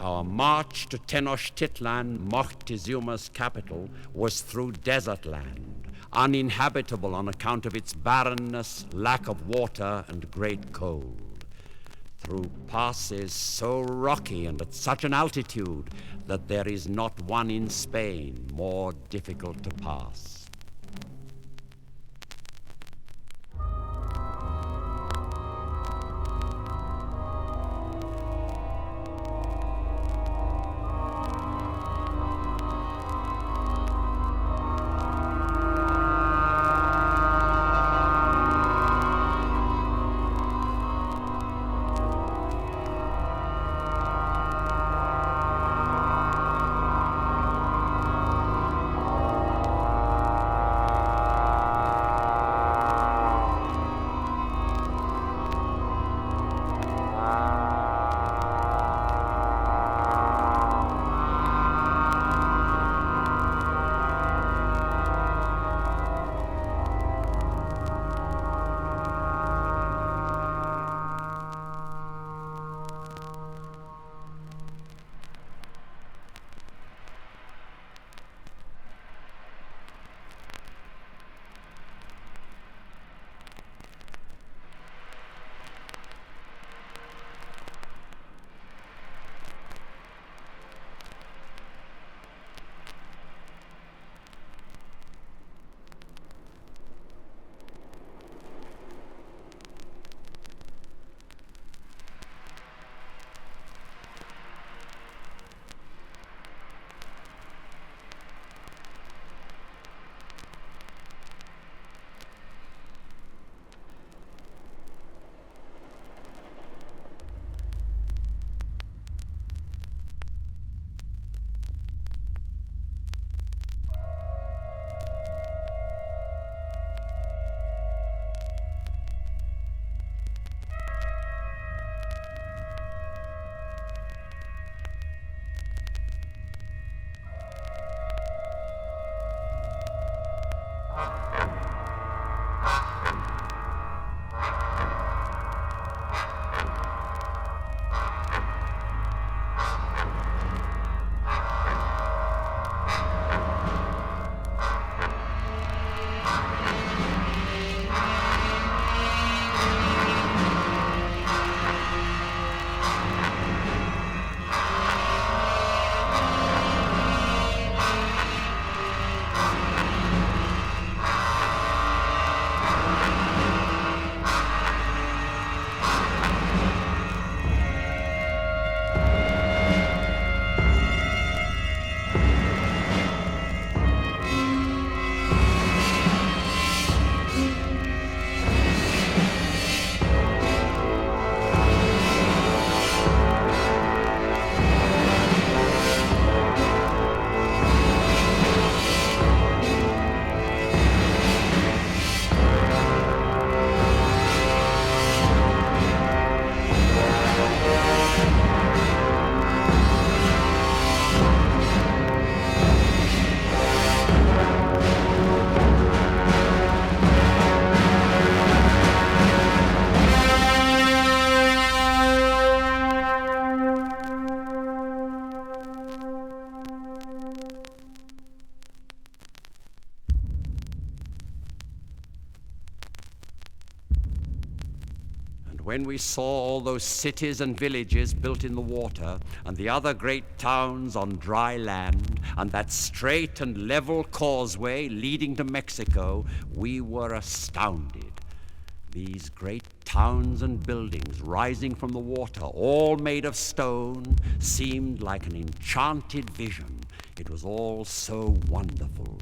Our march to Tenochtitlan, Montezuma's capital, was through desert land, uninhabitable on account of its barrenness, lack of water, and great cold. Through passes so rocky and at such an altitude that there is not one in Spain more difficult to pass. When we saw all those cities and villages built in the water, and the other great towns on dry land, and that straight and level causeway leading to Mexico, we were astounded. These great towns and buildings rising from the water, all made of stone, seemed like an enchanted vision. It was all so wonderful.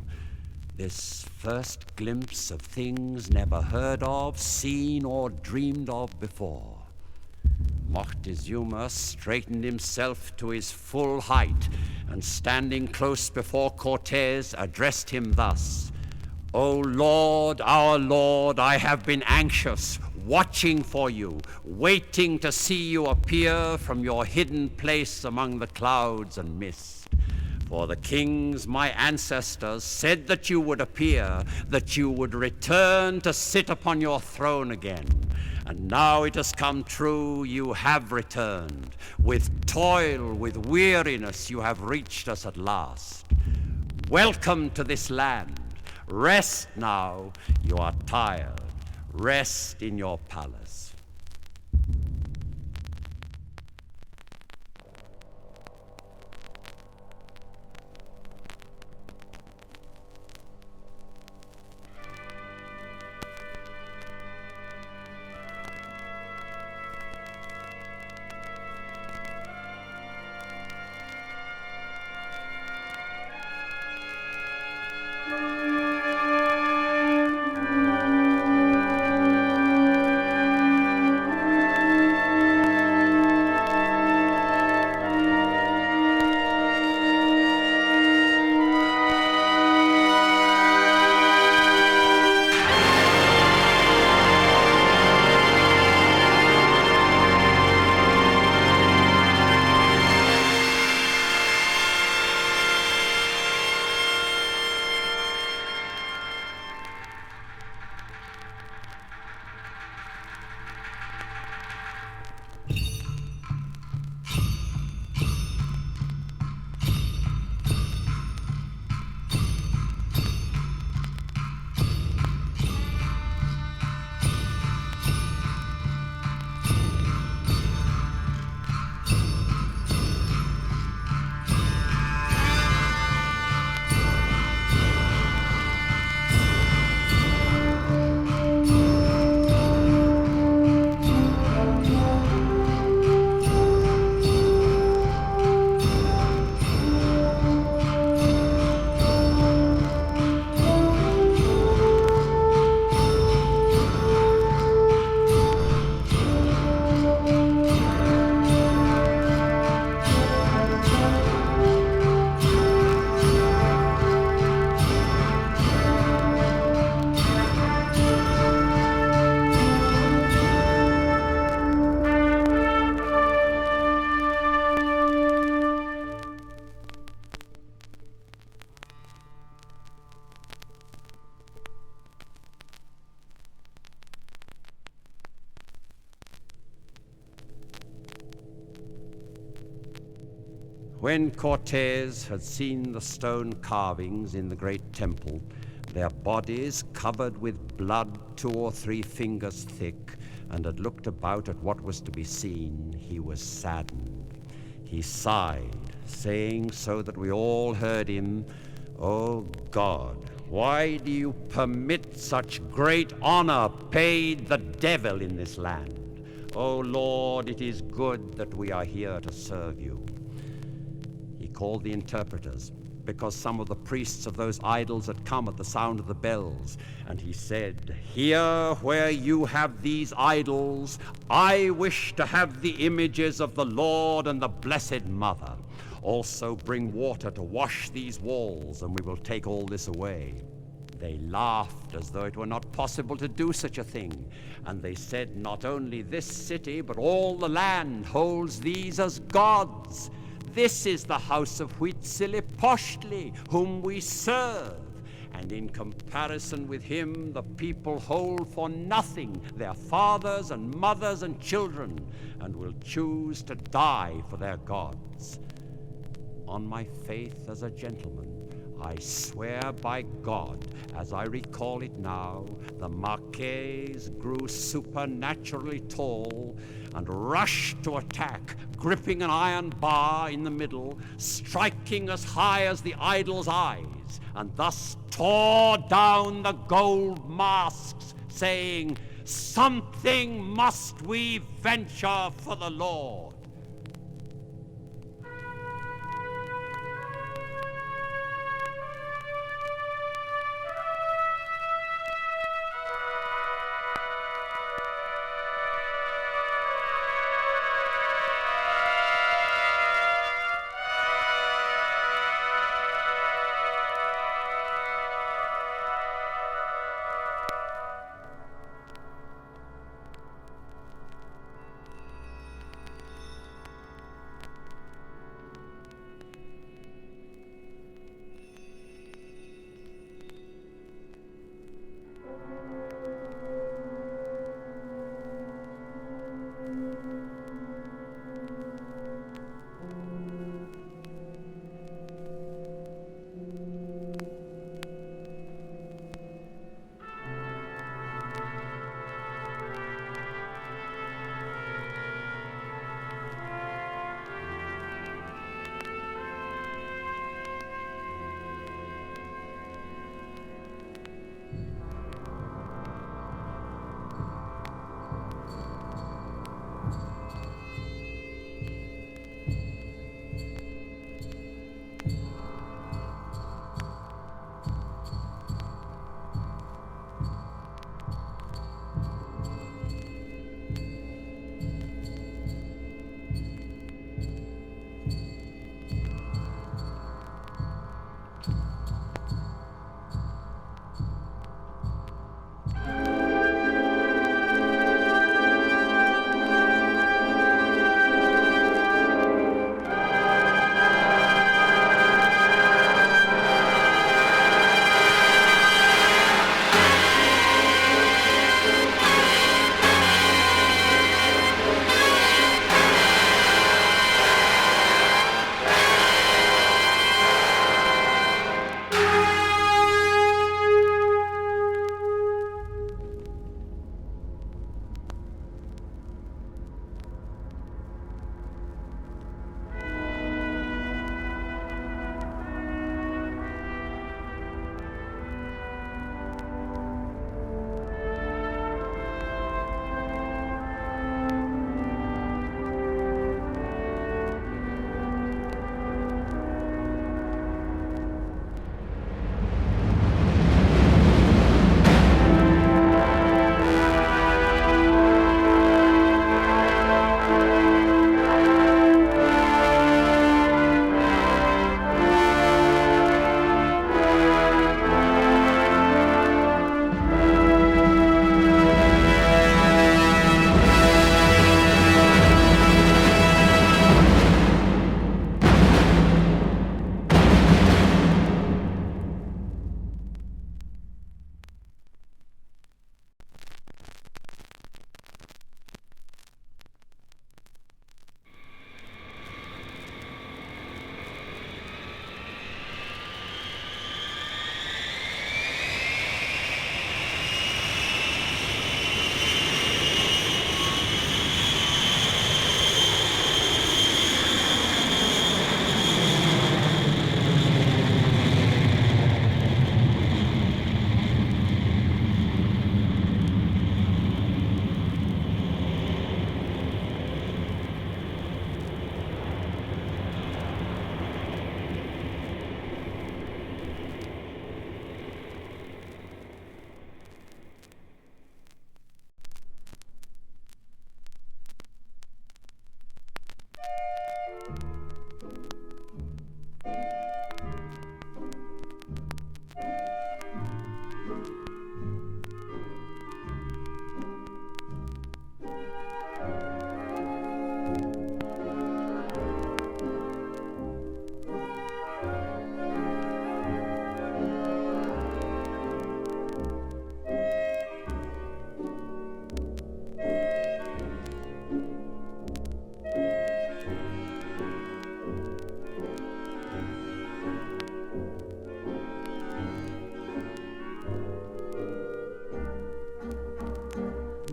This first glimpse of things never heard of, seen, or dreamed of before. Montezuma straightened himself to his full height, and standing close before Cortez, addressed him thus: "O Lord, our Lord, I have been anxious, watching for you, waiting to see you appear from your hidden place among the clouds and mist. For the kings, my ancestors, said that you would appear, that you would return to sit upon your throne again. And now it has come true, you have returned. With toil, with weariness, you have reached us at last. Welcome to this land. Rest now, you are tired. Rest in your palace. When Cortez had seen the stone carvings in the great temple, their bodies covered with blood 2 or 3 fingers thick, and had looked about at what was to be seen, he was saddened. He sighed, saying, so that we all heard him, "O God, why do you permit such great honor paid the devil in this land? O Lord, it is good that we are here to serve you." He called the interpreters, because some of the priests of those idols had come at the sound of the bells. And he said, "Here where you have these idols, I wish to have the images of the Lord and the Blessed Mother. Also bring water to wash these walls, and we will take all this away." They laughed as though it were not possible to do such a thing. And they said, "Not only this city, but all the land holds these as gods. This is the house of Huitzilopochtli, whom we serve. And in comparison with him, the people hold for nothing their fathers and mothers and children, and will choose to die for their gods. On my faith as a gentleman, I swear by God, as I recall it now, the Marquess grew supernaturally tall and rushed to attack, gripping an iron bar in the middle, striking as high as the idol's eyes, and thus tore down the gold masks, saying, "Something must we venture for the Lord."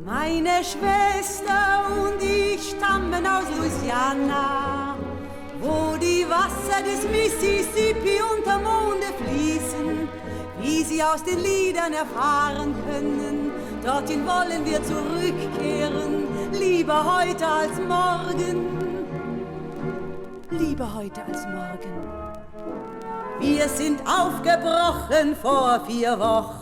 Meine Schwester und ich stammen aus Louisiana, wo die Wasser des Mississippi unter Monde fließen, wie Sie aus den Liedern erfahren können. Dorthin wollen wir zurückkehren, lieber heute als morgen, lieber heute als morgen. Wir sind aufgebrochen vor 4 Wochen,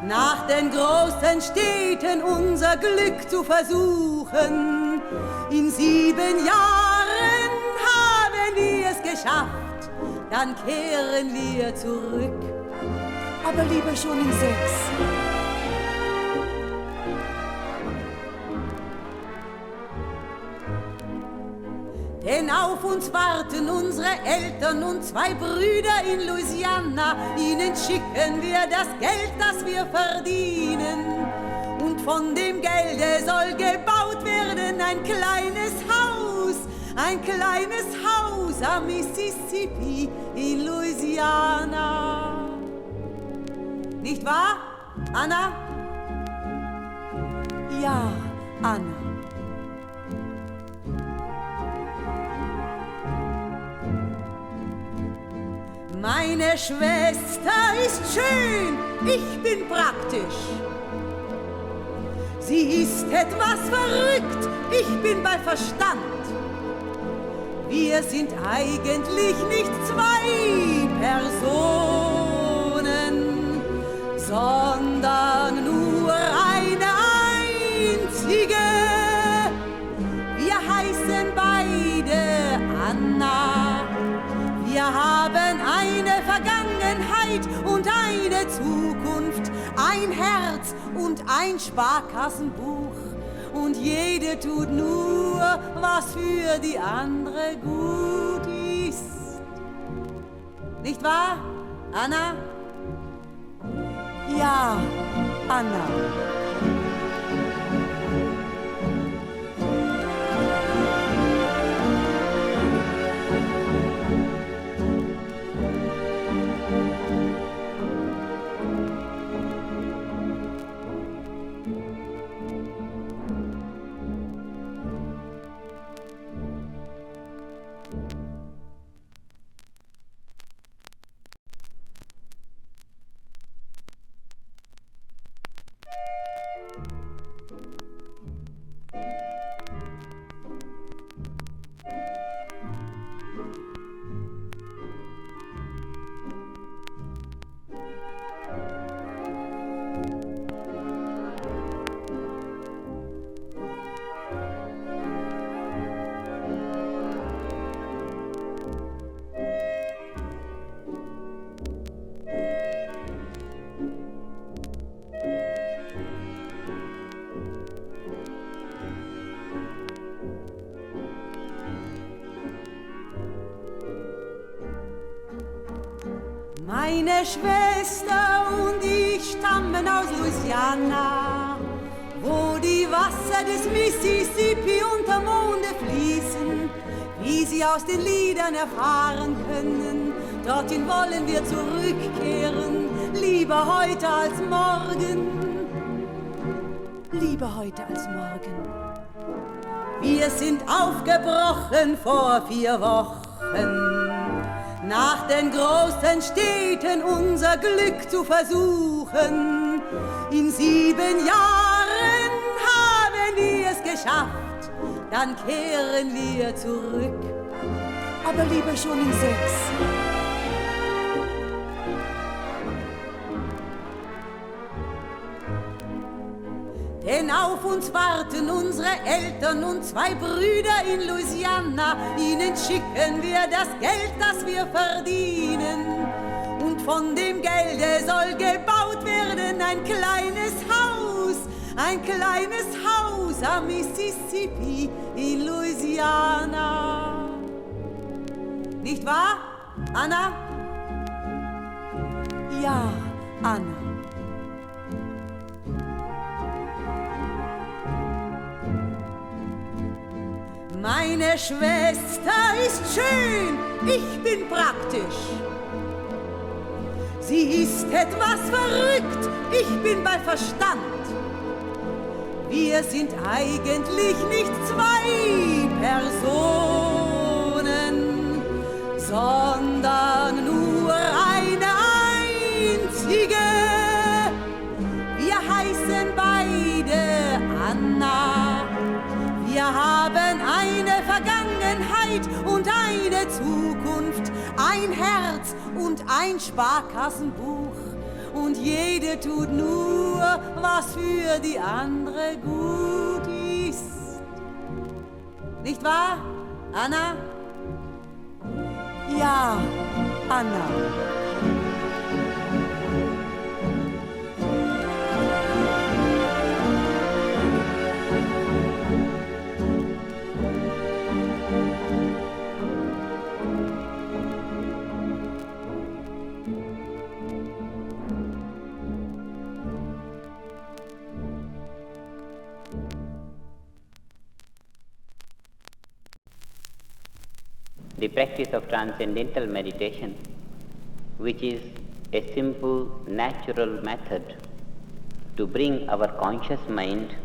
nach den großen Städten unser Glück zu versuchen. In 7 Jahren haben wir es geschafft, dann kehren wir zurück, aber lieber schon in 6. Denn auf uns warten unsere Eltern und 2 Brüder in Louisiana. Ihnen schicken wir das Geld, das wir verdienen. Und von dem Gelde soll gebaut werden ein kleines Haus am Mississippi in Louisiana. Nicht wahr, Anna? Ja, Anna. Meine Schwester ist schön, ich bin praktisch. Sie ist etwas verrückt, ich bin bei Verstand. Wir sind eigentlich nicht 2 Personen, sondern nur eine einzige. Wir heißen beide Anna. Wir haben eine Vergangenheit und eine Zukunft, ein Herz und ein Sparkassenbuch. Und jede tut nur, was für die andere gut ist. Nicht wahr, Anna? Ja, Anna. Meine Schwester und ich stammen aus Louisiana, wo die Wasser des Mississippi unter Monde fließen, wie Sie aus den Liedern erfahren können. Dorthin wollen wir zurückkehren, lieber heute als morgen, lieber heute als morgen. Wir sind aufgebrochen vor 4 Wochen, nach den großen Städten unser Glück zu versuchen. In 7 Jahren haben wir es geschafft, dann kehren wir zurück, aber lieber schon in 6. Denn auf uns warten unsere Eltern und 2 Brüder in Louisiana. Ihnen schicken wir das Geld, das wir verdienen. Und von dem Gelde soll gebaut werden ein kleines Haus am Mississippi in Louisiana. Nicht wahr, Anna? Ja, Anna. Meine Schwester ist schön, ich bin praktisch. Sie ist etwas verrückt, ich bin bei Verstand. Wir sind eigentlich nicht zwei Personen, sondern nur eine einzige. Wir heißen beide Anna. Wir haben eine Vergangenheit und eine Zukunft, ein Herz und ein Sparkassenbuch. Und jede tut nur, was für die andere gut ist. Nicht wahr, Anna? Ja, Anna. The practice of transcendental meditation, which is a simple, natural method to bring our conscious mind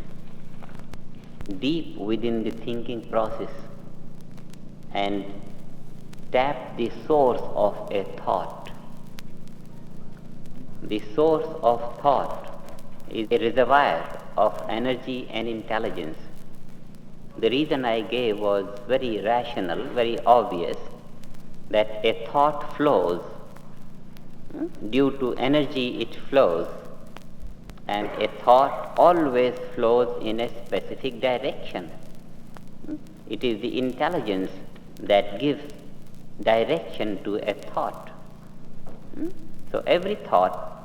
deep within the thinking process and tap the source of a thought. The source of thought is a reservoir of energy and intelligence. The reason I gave was very rational, very obvious, that a thought flows. Due to energy it flows, and a thought always flows in a specific direction. It is the intelligence that gives direction to a thought. So every thought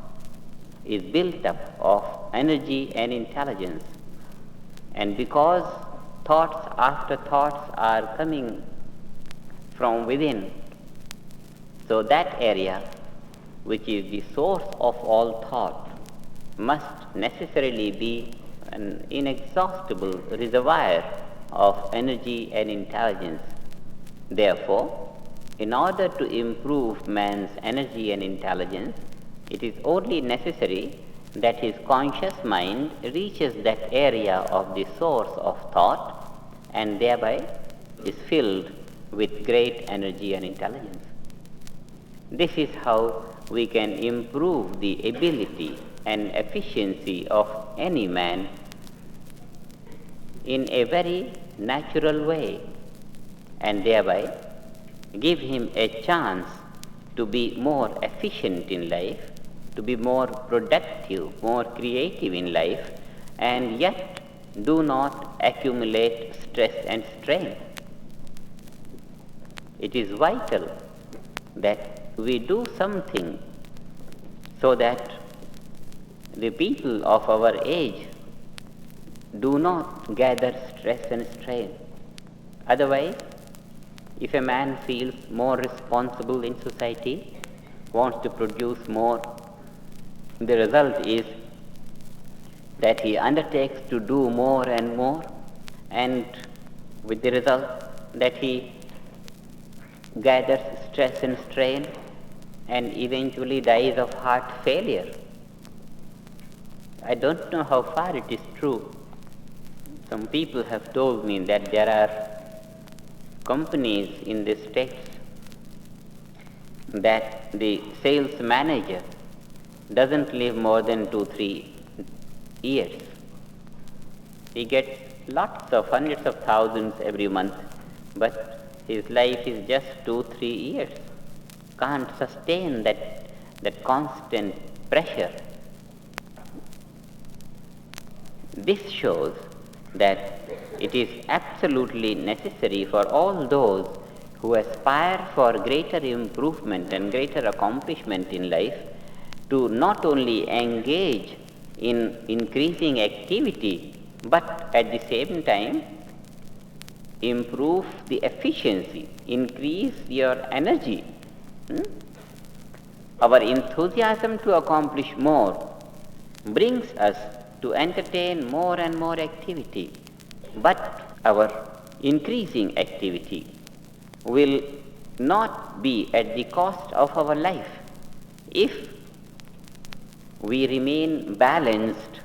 is built up of energy and intelligence, and because thoughts after thoughts are coming from within, so that area, which is the source of all thought, must necessarily be an inexhaustible reservoir of energy and intelligence. Therefore, in order to improve man's energy and intelligence, it is only necessary that his conscious mind reaches that area of the source of thought and thereby is filled with great energy and intelligence. This is how we can improve the ability and efficiency of any man in a very natural way, and thereby give him a chance to be more efficient in life, to be more productive, more creative in life, and yet do not accumulate stress and strain. It is vital that we do something so that the people of our age do not gather stress and strain. Otherwise, if a man feels more responsible in society, wants to produce more, the result is that he undertakes to do more and more, and with the result that he gathers stress and strain and eventually dies of heart failure. I don't know how far it is true. Some people have told me that there are companies in the States that the sales manager doesn't live more than 2-3 years. He gets lots of hundreds of thousands every month, but his life is just 2-3 years. Can't sustain that constant pressure. This shows that it is absolutely necessary for all those who aspire for greater improvement and greater accomplishment in life to not only engage in increasing activity, but at the same time improve the efficiency, increase your energy. Our enthusiasm to accomplish more brings us to entertain more and more activity, but our increasing activity will not be at the cost of our life. If we remain balanced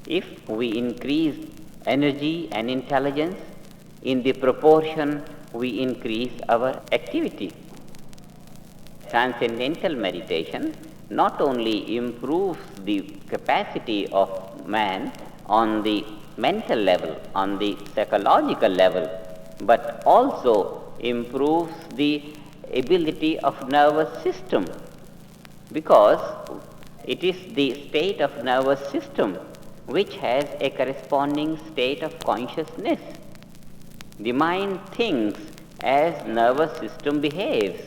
if we increase energy and intelligence, in the proportion we increase our activity. Transcendental meditation not only improves the capacity of man on the mental level, on the psychological level, but also improves the ability of nervous system, because it is the state of nervous system which has a corresponding state of consciousness. The mind thinks as nervous system behaves.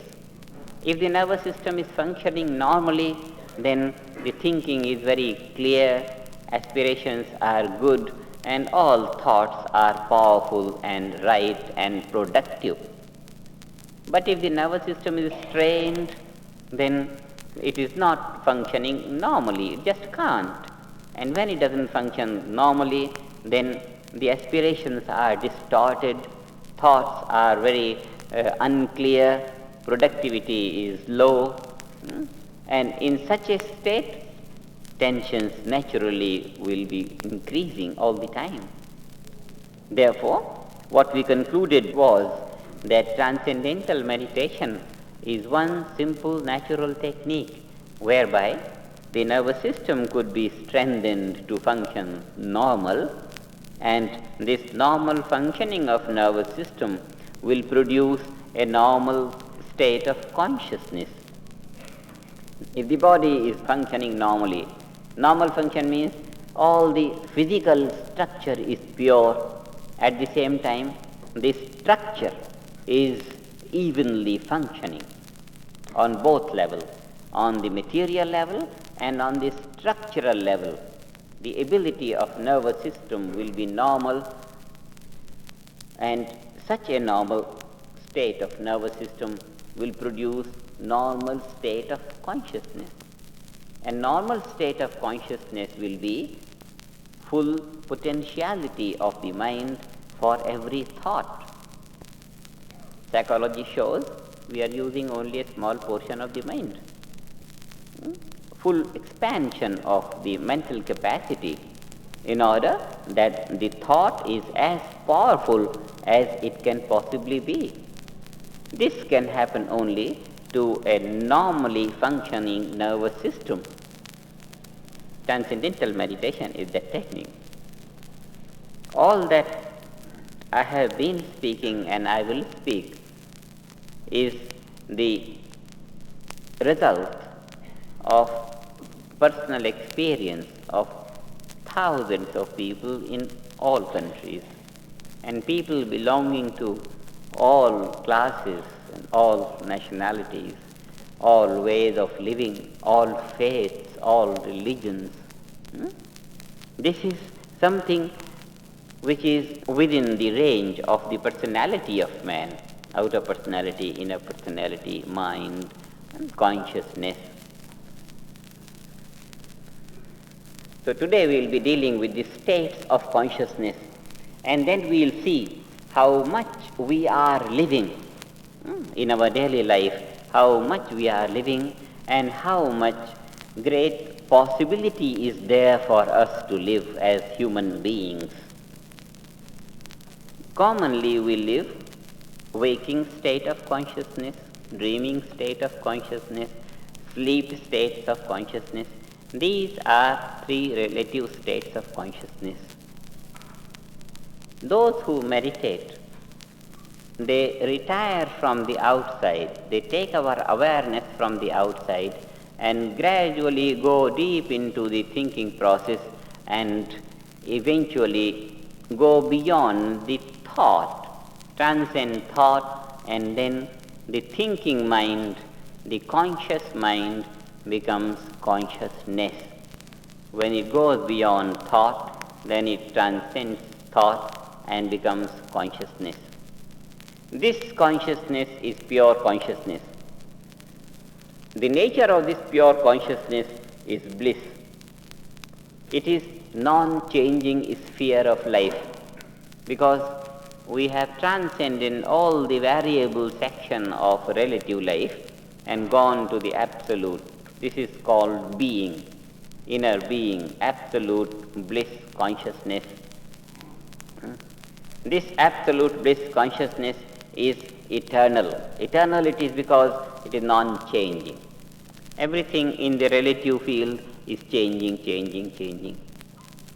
If the nervous system is functioning normally, then the thinking is very clear, aspirations are good, and all thoughts are powerful and right and productive. But if the nervous system is strained, then it is not functioning normally, it just can't. And when it doesn't function normally, then the aspirations are distorted, thoughts are very unclear, productivity is low, and in such a state, tensions naturally will be increasing all the time. Therefore, what we concluded was that transcendental meditation is one simple natural technique whereby the nervous system could be strengthened to function normal, and this normal functioning of nervous system will produce a normal state of consciousness. If the body is functioning normally, normal function means all the physical structure is pure, at the same time the structure is evenly functioning on both levels, on the material level and on the structural level. The ability of nervous system will be normal, and such a normal state of nervous system will produce normal state of consciousness. A normal state of consciousness will be full potentiality of the mind for every thought. Psychology shows we are using only a small portion of the mind. Full expansion of the mental capacity in order that the thought is as powerful as it can possibly be. This can happen only to a normally functioning nervous system. Transcendental meditation is that technique. All that I have been speaking and I will speak is the result of personal experience of thousands of people in all countries, and people belonging to all classes and all nationalities, all ways of living, all faiths, all religions. This is something which is within the range of the personality of man, outer personality, inner personality, mind, and consciousness. So today we will be dealing with the states of consciousness, and then we will see how much we are living in our daily life, how much we are living, and how much great possibility is there for us to live as human beings. Commonly we live waking state of consciousness, dreaming state of consciousness, sleep states of consciousness. These are three relative states of consciousness. Those who meditate, they retire from the outside, they take our awareness from the outside and gradually go deep into the thinking process and eventually go beyond the thought, transcend thought, and then the thinking mind, the conscious mind becomes consciousness. When it goes beyond thought, then it transcends thought and becomes consciousness. This consciousness is pure consciousness. The nature of this pure consciousness is bliss. It is non-changing sphere of life, because we have transcended all the variable section of relative life and gone to the absolute. This is called being. inner being, absolute bliss consciousness. This absolute bliss consciousness is eternal. Eternal it is because it is non-changing. Everything in the relative field is changing, changing, changing.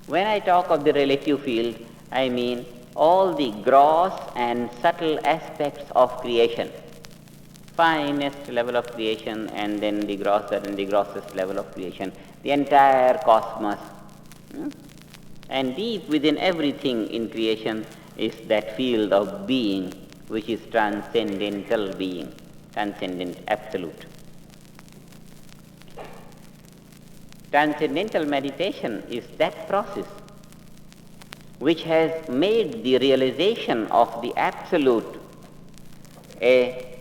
When I talk of the relative field, I mean all the gross and subtle aspects of creation. Finest level of creation and then the grosser and the grossest level of creation. The entire cosmos. And deep within everything in creation is that field of being which is transcendental being, transcendent absolute. Transcendental meditation is that process which has made the realization of the absolute a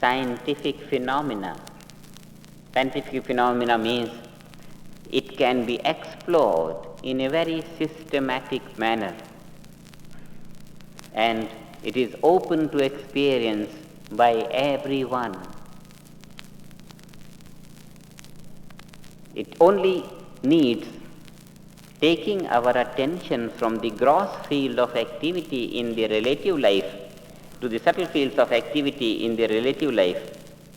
scientific phenomena. Scientific phenomena means it can be explored in a very systematic manner, and it is open to experience by everyone. It only needs taking our attention from the gross field of activity in the relative life to the subtle fields of activity in the relative life,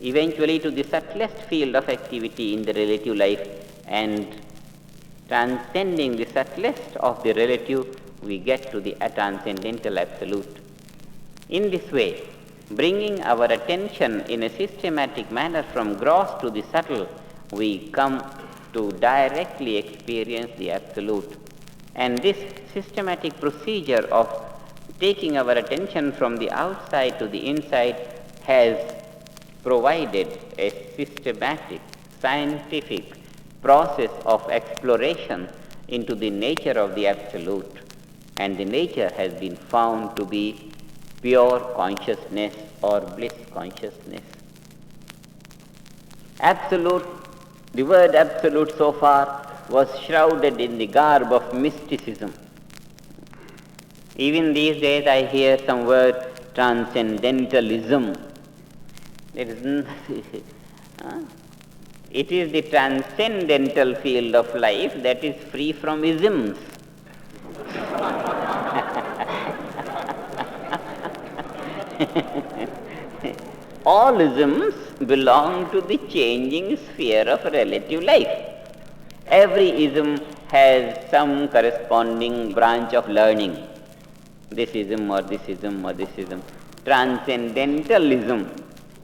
eventually to the subtlest field of activity in the relative life, and transcending the subtlest of the relative, we get to the transcendental absolute. In this way, bringing our attention in a systematic manner from gross to the subtle, we come to directly experience the absolute. And this systematic procedure of taking our attention from the outside to the inside has provided a systematic, scientific process of exploration into the nature of the absolute. And the nature has been found to be pure consciousness or bliss consciousness. Absolute, the word absolute so far was shrouded in the garb of mysticism. Even these days I hear some word transcendentalism. There is it is the transcendental field of life that is free from isms. All isms belong to the changing sphere of relative life. Every ism has some corresponding branch of learning. This ism or this ism or this ism. Transcendentalism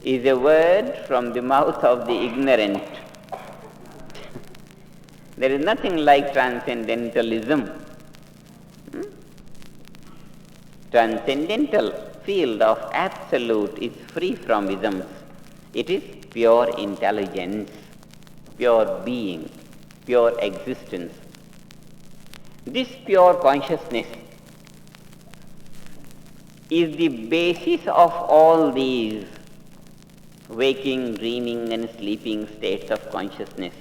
is a word from the mouth of the ignorant. There is nothing like transcendentalism. Transcendental field of absolute is free from isms. It is pure intelligence, pure being, pure existence. This pure consciousness is the basis of all these waking, dreaming and sleeping states of consciousness.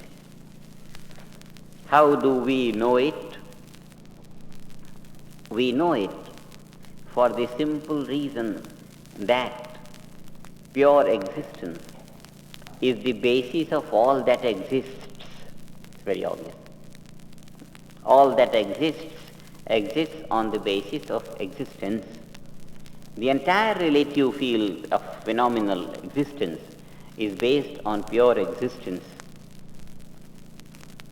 How do we know it? We know it for the simple reason that pure existence is the basis of all that exists. It's very obvious. All that exists on the basis of existence. The entire relative field of phenomenal existence is based on pure existence.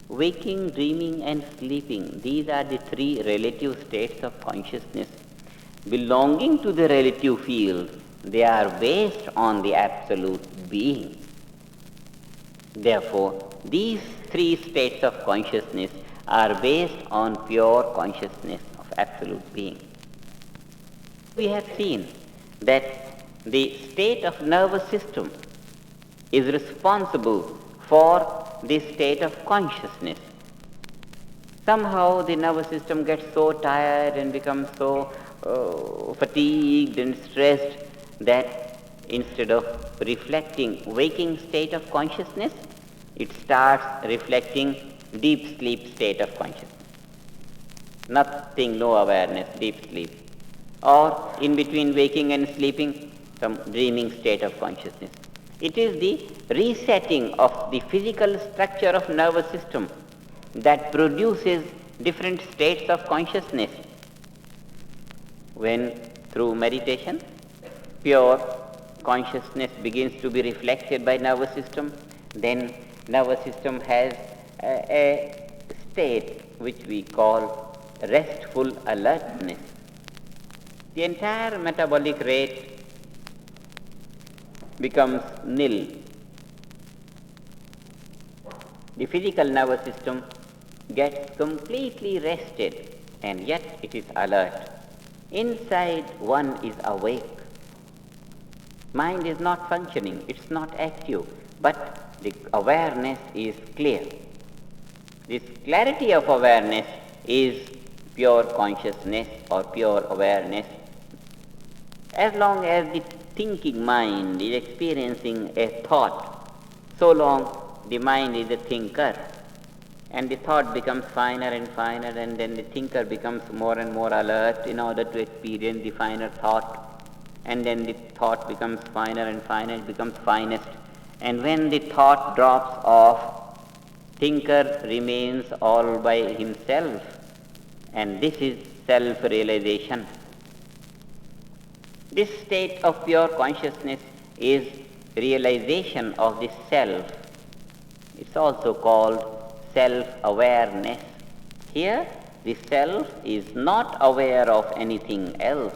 Waking, dreaming and sleeping, these are the three relative states of consciousness. Belonging to the relative field, they are based on the absolute being. Therefore, these three states of consciousness are based on pure consciousness of absolute being. We have seen that the state of nervous system is responsible for the state of consciousness. Somehow the nervous system gets so tired and becomes so fatigued and stressed that instead of reflecting waking state of consciousness, it starts reflecting deep sleep state of consciousness. Nothing, no awareness, deep sleep. Or in between waking and sleeping, some dreaming state of consciousness. It is the resetting of the physical structure of nervous system that produces different states of consciousness. When through meditation, pure consciousness begins to be reflected by nervous system, then nervous system has a state which we call restful alertness. The entire metabolic rate becomes nil. The physical nervous system gets completely rested, and yet it is alert. Inside one is awake. Mind is not functioning, it's not active, but the awareness is clear. This clarity of awareness is pure consciousness or pure awareness. As long as the thinking mind is experiencing a thought, so long the mind is a thinker, and the thought becomes finer and finer, and then the thinker becomes more and more alert in order to experience the finer thought, and then the thought becomes finer and finer, it becomes finest. And when the thought drops off, thinker remains all by himself, and this is self-realization. This state of pure consciousness is realization of the self. It's also called self-awareness. Here, the self is not aware of anything else.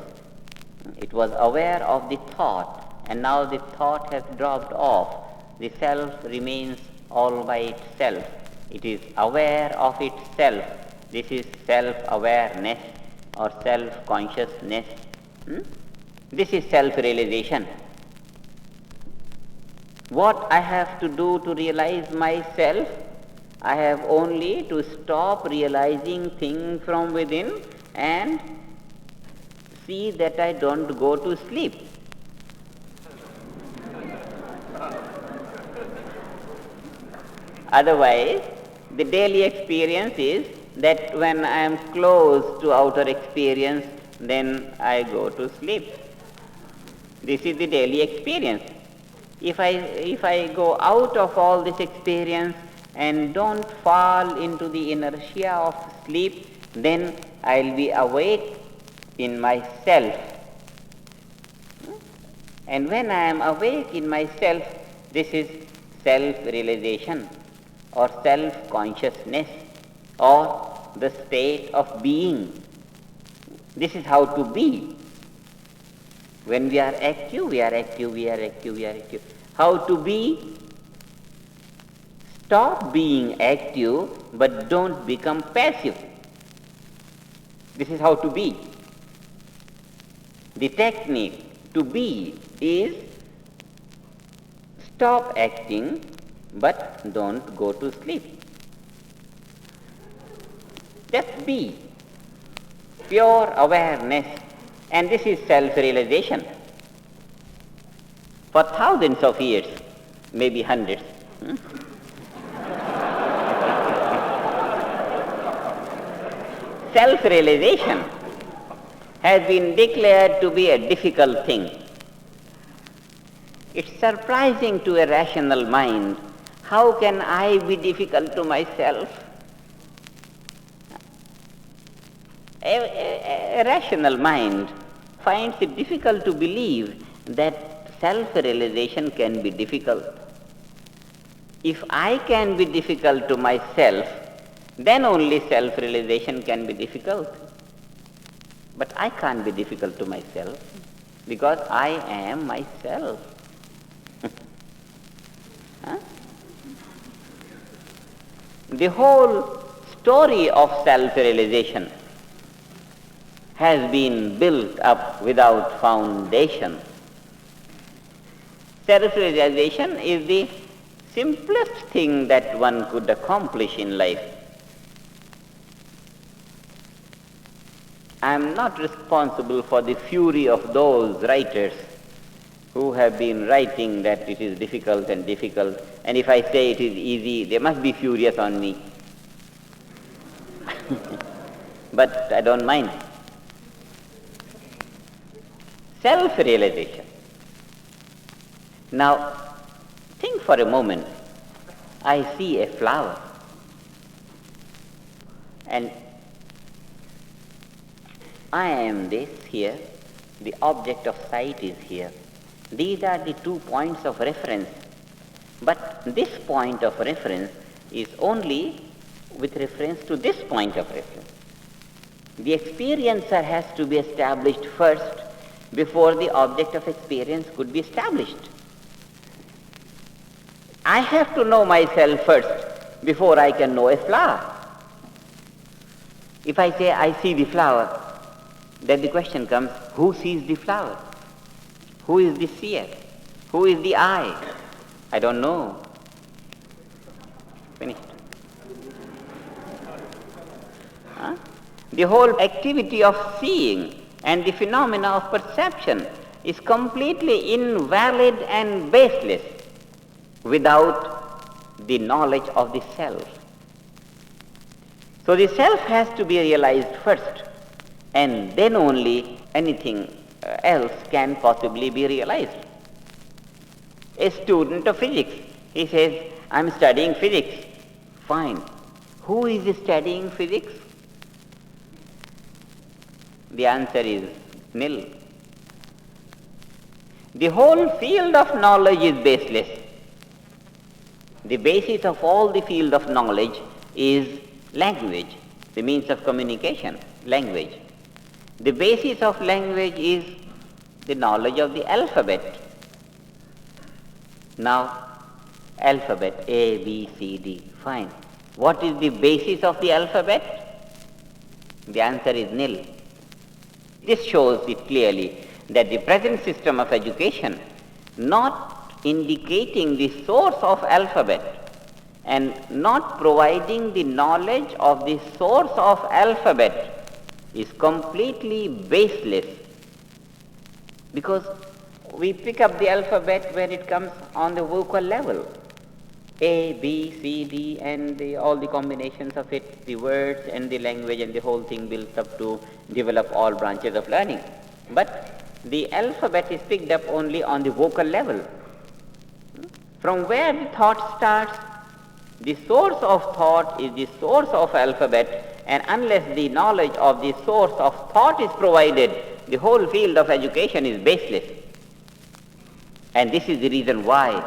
It was aware of the thought, and now the thought has dropped off. The self remains all by itself. It is aware of itself. This is self-awareness or self-consciousness. This is self-realization. What I have to do to realize myself? I have only to stop realizing things from within and see that I don't go to sleep. Otherwise, the daily experience is that when I am close to outer experience, then I go to sleep. This is the daily experience. If I go out of all this experience and don't fall into the inertia of sleep, then I'll be awake in myself. And when I am awake in myself, this is self-realization or self-consciousness or the state of being. This is how to be. When we are active, we are active, we are active, we are active. How to be? Stop being active, but don't become passive. This is how to be. The technique to be is stop acting, but don't go to sleep. Just be. Pure awareness. And this is self-realization. For thousands of years, maybe hundreds, self-realization has been declared to be a difficult thing. It's surprising to a rational mind. How can I be difficult to myself? A rational mind finds it difficult to believe that self-realization can be difficult. If I can be difficult to myself, then only self-realization can be difficult. But I can't be difficult to myself because I am myself. Huh? The whole story of self-realization has been built up without foundation. Self-realization is the simplest thing that one could accomplish in life. I am not responsible for the fury of those writers who have been writing that it is difficult, and if I say it is easy, they must be furious on me. But I don't mind. Self-realization. Now, think for a moment. I see a flower. And I am this here, the object of sight is here. These are the 2 points of reference. But this point of reference is only with reference to this point of reference. The experiencer has to be established first before the object of experience could be established. I have to know myself first before I can know a flower. If I say I see the flower, then the question comes, who sees the flower? Who is the seer? Who is the I? I don't know. Finished. Huh? The whole activity of seeing and the phenomena of perception is completely invalid and baseless without the knowledge of the self. So the self has to be realized first, and then only anything else can possibly be realized. A student of physics, he says, I'm studying physics. Fine. Who is studying physics? The answer is nil. The whole field of knowledge is baseless. The basis of all the field of knowledge is language, the means of communication, language. The basis of language is the knowledge of the alphabet. Now, alphabet, A, B, C, D, fine. What is the basis of the alphabet? The answer is nil. This shows it clearly that the present system of education, not indicating the source of alphabet and not providing the knowledge of the source of alphabet, is completely baseless, because we pick up the alphabet when it comes on the vocal level. A, B, C, D, and all the combinations of it, the words and the language and the whole thing builds up to develop all branches of learning. But the alphabet is picked up only on the vocal level. From where the thought starts, the source of thought is the source of alphabet, and unless the knowledge of the source of thought is provided, the whole field of education is baseless. And this is the reason why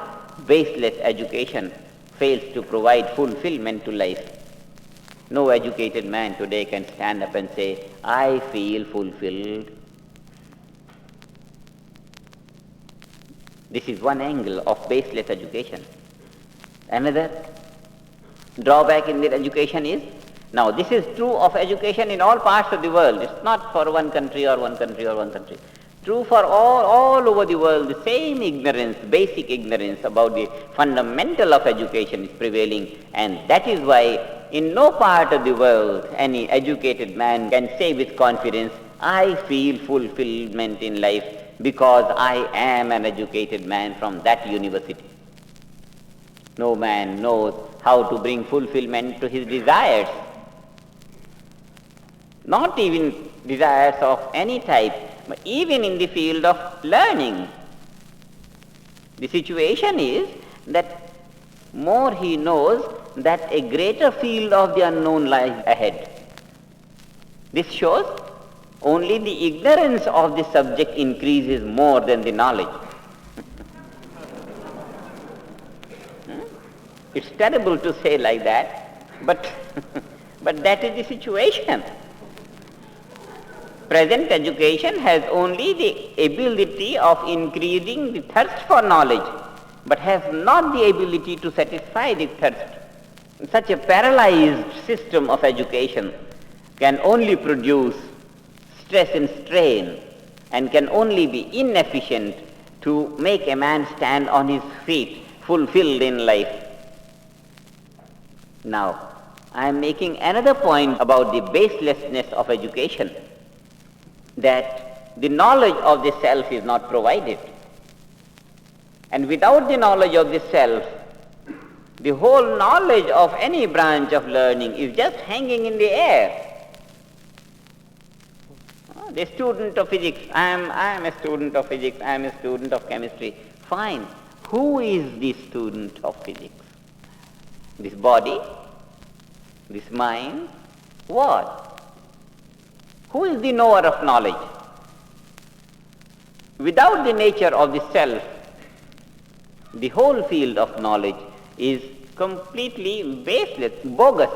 baseless education fails to provide fulfillment to life. No educated man today can stand up and say, I feel fulfilled. This is one angle of baseless education. Another drawback in the education is, now this is true of education in all parts of the world. It's not for one country or one country or one country. True for all over the world, the same ignorance, basic ignorance about the fundamental of education is prevailing, and that is why in no part of the world any educated man can say with confidence, I feel fulfillment in life because I am an educated man from that university. No man knows how to bring fulfillment to his desires, not even desires of any type, but even in the field of learning. The situation is that more he knows, that a greater field of the unknown lies ahead. This shows only the ignorance of the subject increases more than the knowledge. It's terrible to say like that, but that is the situation. Present education has only the ability of increasing the thirst for knowledge, but has not the ability to satisfy the thirst. Such a paralyzed system of education can only produce stress and strain, and can only be inefficient to make a man stand on his feet, fulfilled in life. Now, I am making another point about the baselessness of education, that the knowledge of the self is not provided. And without the knowledge of the self, the whole knowledge of any branch of learning is just hanging in the air. The student of physics, I am a student of physics, I am a student of chemistry. Fine. Who is the student of physics? This body, this mind, What? Who is the knower of knowledge? Without the nature of the self, the whole field of knowledge is completely baseless, bogus.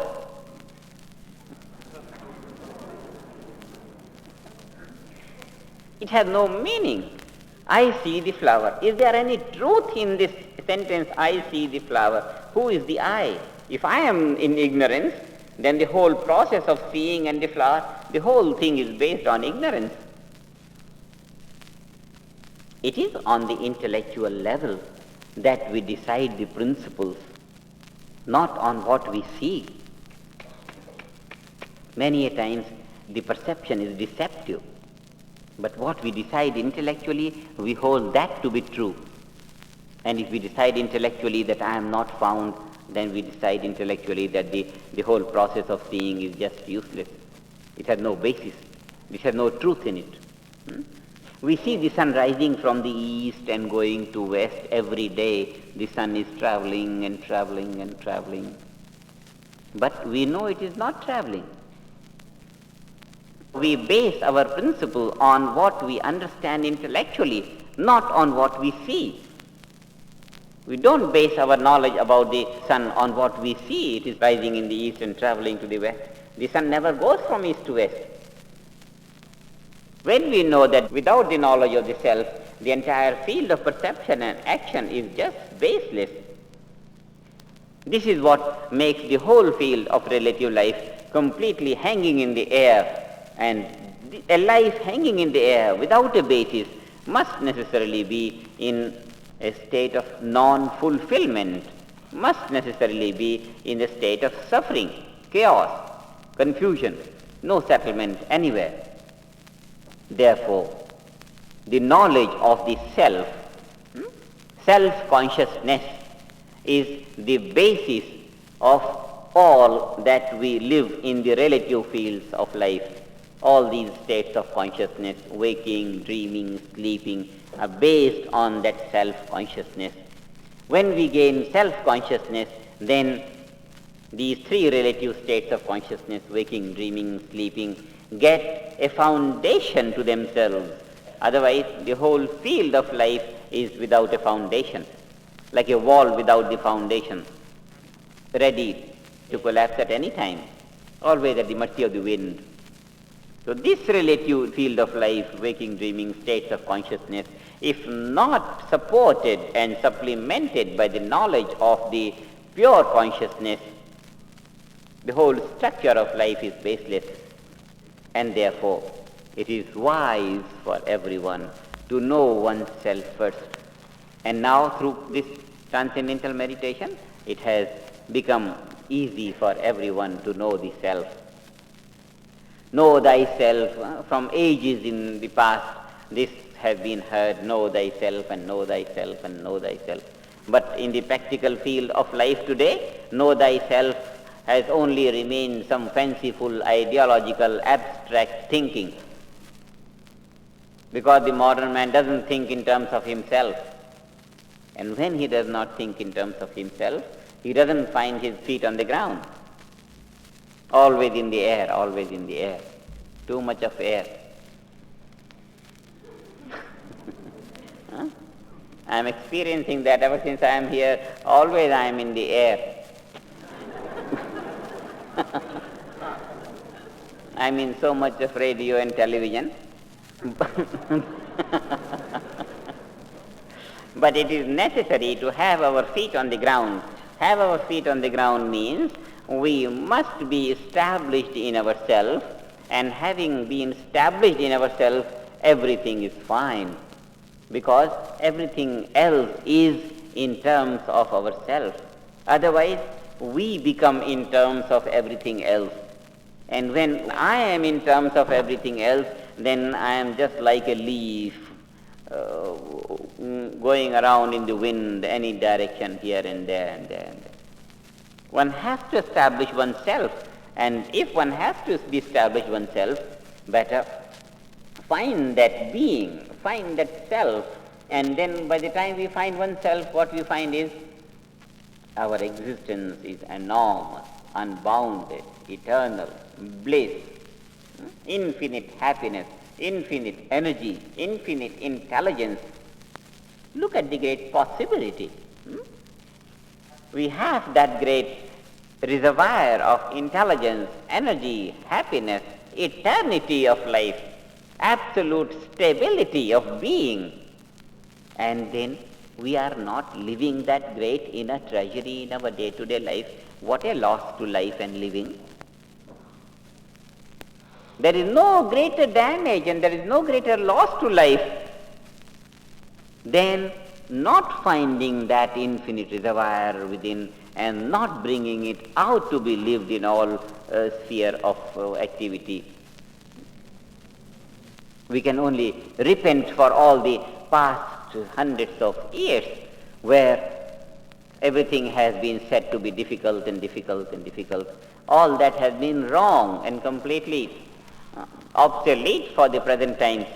It has no meaning. I see the flower. Is there any truth in this sentence, I see the flower? Who is the I? If I am in ignorance, then the whole process of seeing and the flower, the whole thing is based on ignorance. It is on the intellectual level that we decide the principles, not on what we see. Many a times the perception is deceptive, but what we decide intellectually, we hold that to be true. And if we decide intellectually that I am not found, then we decide intellectually that the whole process of seeing is just useless. It has no basis. It has no truth in it. We see the sun rising from the east and going to west every day. The sun is traveling and traveling and traveling. But we know it is not traveling. We base our principle on what we understand intellectually, not on what we see. We don't base our knowledge about the sun on what we see. It is rising in the east and traveling to the west. The sun never goes from east to west. When we know that without the knowledge of the self, the entire field of perception and action is just baseless. This is what makes the whole field of relative life completely hanging in the air. And a life hanging in the air without a basis must necessarily be in a state of non-fulfillment, must necessarily be in a state of suffering, chaos, confusion, no settlement anywhere. Therefore, the knowledge of the self, self-consciousness, is the basis of all that we live in the relative fields of life. All these states of consciousness, waking, dreaming, sleeping, are based on that self-consciousness. When we gain self-consciousness, then these three relative states of consciousness, waking, dreaming, sleeping, get a foundation to themselves. Otherwise, the whole field of life is without a foundation, like a wall without the foundation, ready to collapse at any time, always at the mercy of the wind. So this relative field of life, waking, dreaming, states of consciousness, if not supported and supplemented by the knowledge of the pure consciousness, the whole structure of life is baseless. And therefore, it is wise for everyone to know oneself first. And now through this transcendental meditation, it has become easy for everyone to know the self. Know thyself. From ages in the past, this has been heard, know thyself and know thyself and know thyself. But in the practical field of life today, know thyself has only remained some fanciful, ideological, abstract thinking. Because the modern man doesn't think in terms of himself. And when he does not think in terms of himself, he doesn't find his feet on the ground. Always in the air, always in the air. Too much of air. I am experiencing that ever since I am here. Always I am in the air. I mean, so much of radio and television. But it is necessary to have our feet on the ground. Have our feet on the ground means we must be established in ourselves, and having been established in ourselves, everything is fine. Because everything else is in terms of ourselves. Otherwise, we become in terms of everything else. And when I am in terms of everything else, then I am just like a leaf going around in the wind, any direction, here and there and there and there. One has to establish oneself, and if one has to establish oneself, better find that being, find that self, and then by the time we find oneself, what we find is our existence is enormous, unbounded, eternal, bliss, infinite happiness, infinite energy, infinite intelligence. Look at the great possibility. We have that great reservoir of intelligence, energy, happiness, eternity of life, absolute stability of being. And then we are not living that great inner treasury in our day-to-day life. What a loss to life and living. There is no greater damage and there is no greater loss to life than not finding that infinite reservoir within and not bringing it out to be lived in all sphere of activity. We can only repent for all the past hundreds of years where everything has been said to be difficult and difficult and difficult. All that has been wrong and completely obsolete for the present times.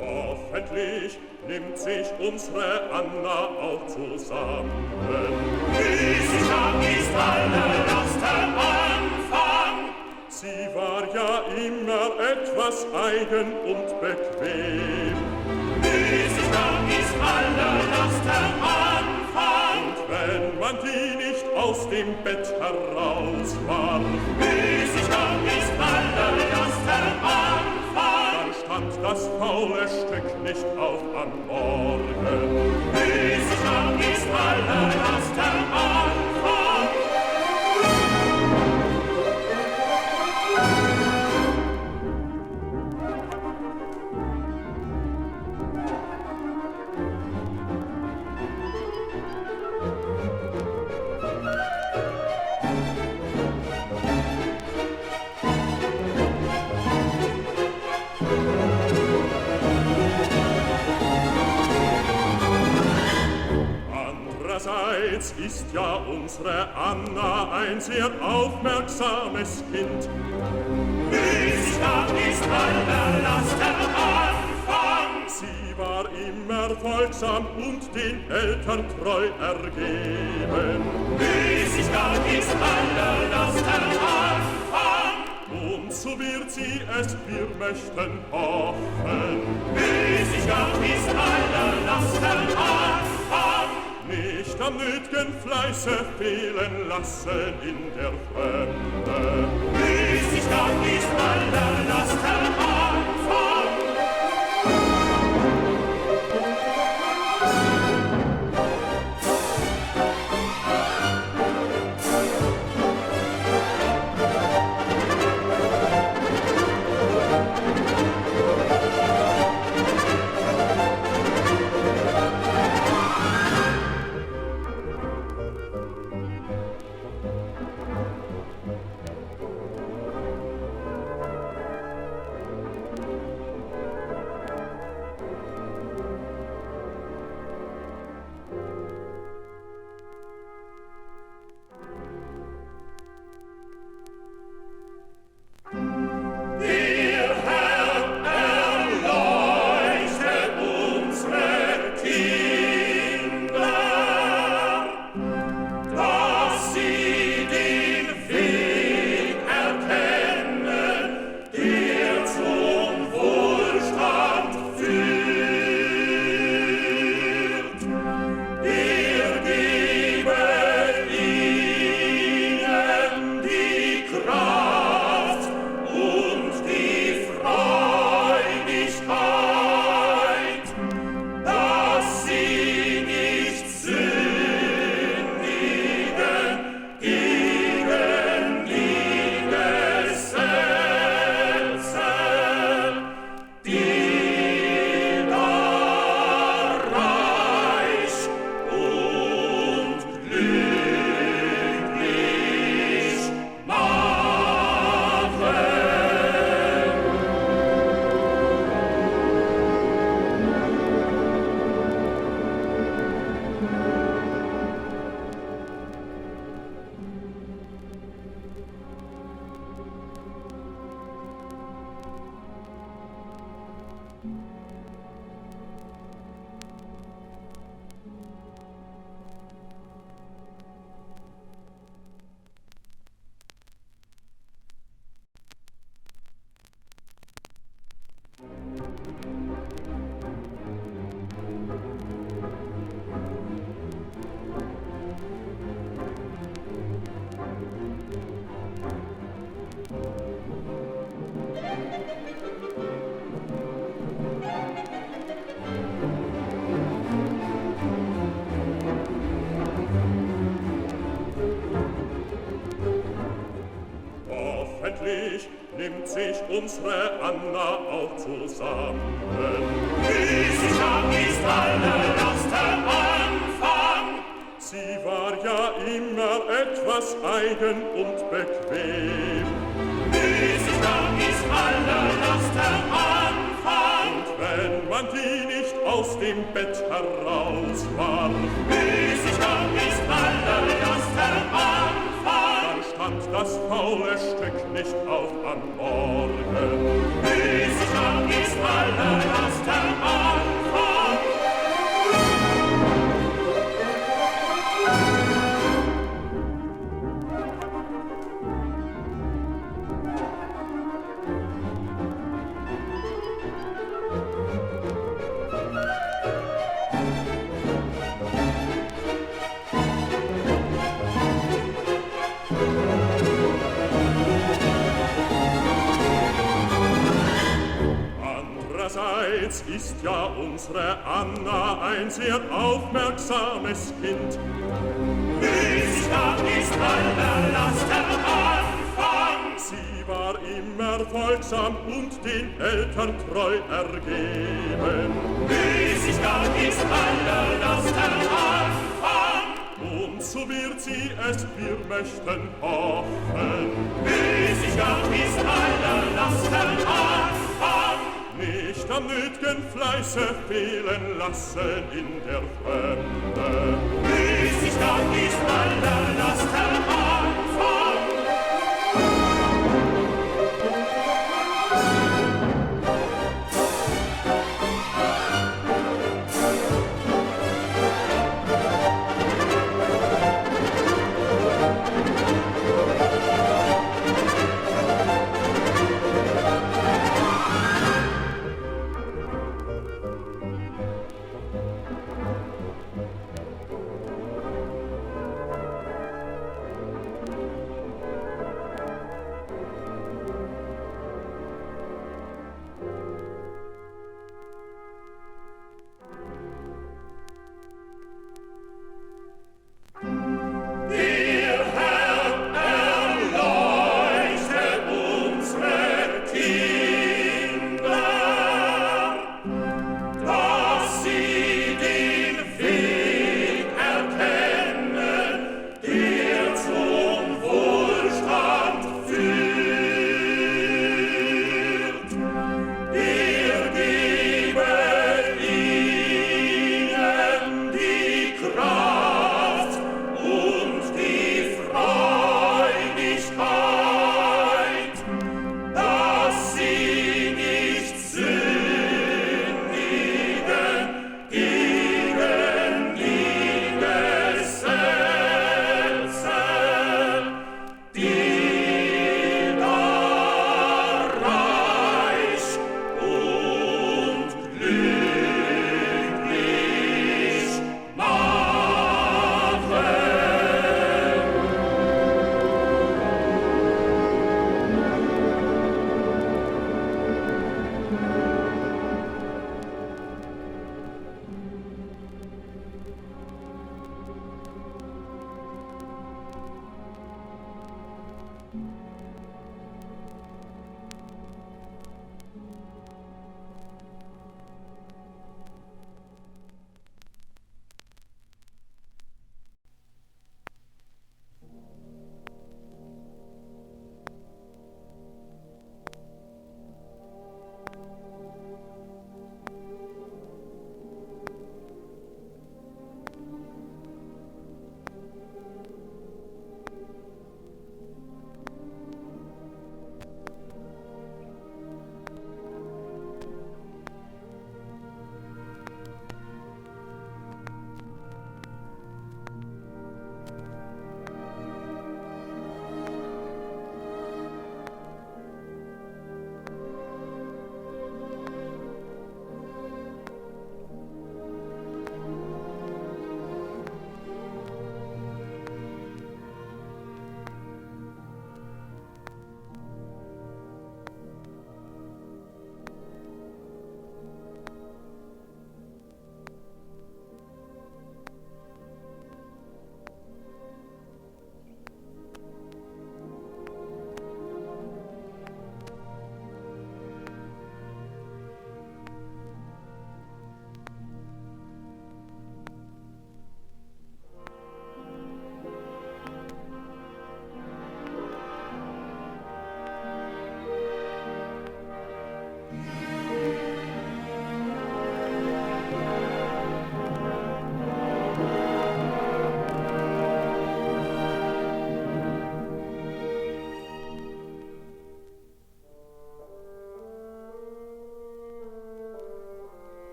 Hoffentlich nimmt sich unsere Anna auch zusammen. Mühsam ist aller Last am Anfang. Sie war ja immer etwas eigen und bequem. Mühsam ist aller Last am Anfang. Und wenn man die nicht aus dem Bett herauswarf, mühsam ist aller Last am Anfang. Stand das faule Stück nicht auf am Morgen. Mühsam ist aller Last am Anfang. Andererseits ist ja unsere Anna ein sehr aufmerksames Kind. Mühsam ist aller Last am Anfang. Sie war immer folgsam und den Eltern treu ergeben. Mühsam ist aller Last am Anfang. Und so wird sie es, wir möchten hoffen. Mühsam ist aller Last am Anfang. Nicht am nöt'gen Fleiße fehlen lassen in der Fremde. Müßiggang ist aller Last am Anfang. Nimmt sich unsere Anna auch zusammen. Mühsam ist aller Last am Anfang. Sie war ja immer etwas eigen und bequem. Mühsam ist aller Last am Anfang. Und wenn man die nicht aus dem Bett herauswarf. Müßig dann ist aller Last Anfang. Dann stand das faule Stück nicht auf am Morgen. Müßig dann ist aller Last Anfang. Andererseits ist ja unsere Anna ein sehr aufmerksames Kind. Müßiggang ist aller Laster Anfang. Sie war immer folgsam und den Eltern treu ergeben. Müßiggang ist aller Laster Anfang. Und so wird sie es, wir möchten hoffen. Müßiggang ist aller Laster Anfang. Nicht am nöt'gen Fleiße fehlen lassen in der Fremde. Müßiggang ist aller Laster Anfang.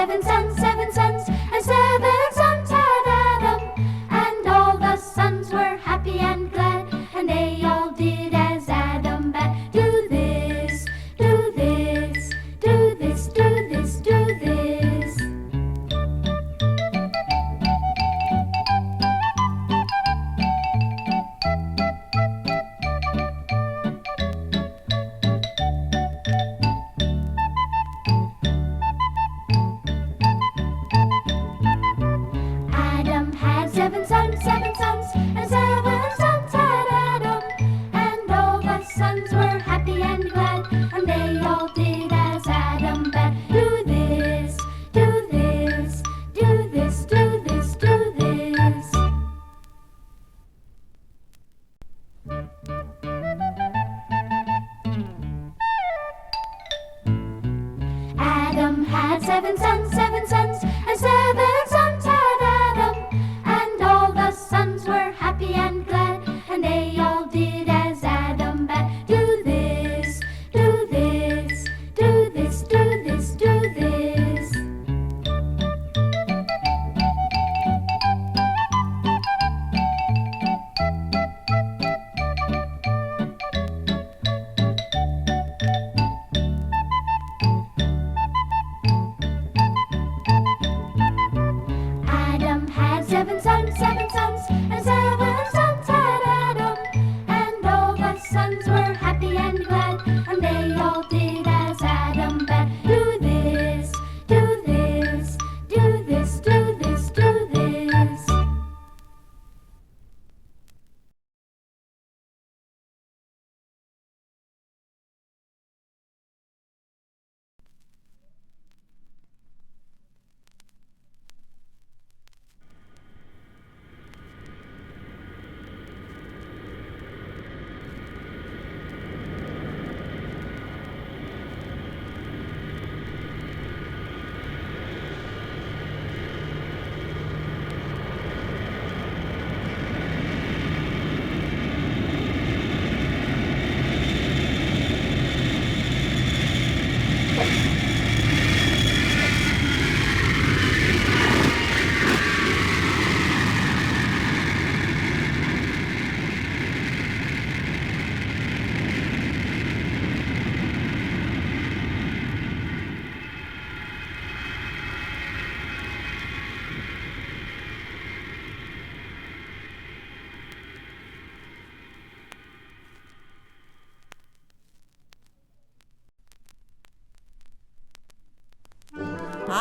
seven sons, and seven sons had Adam. And all the sons were happy and glad, and they all did as Adam bade. Do this, do this, do this, do this, do this. Adam had seven sons, and seven sons had Adam. And all the sons were happy and glad, and they all did as Adam bade. Do this, do this, do this, do this, do this. Adam had seven sons, and seven sons had Adam. And all the sons were happy and glad, and they all did as Adam bade. Do this, do this, do this, do this, do this. Adam had seven sons, and seven sons had Adam. And all the sons were happy and glad, and they all did as Adam bade. Do this, do this, do this, do this, do this.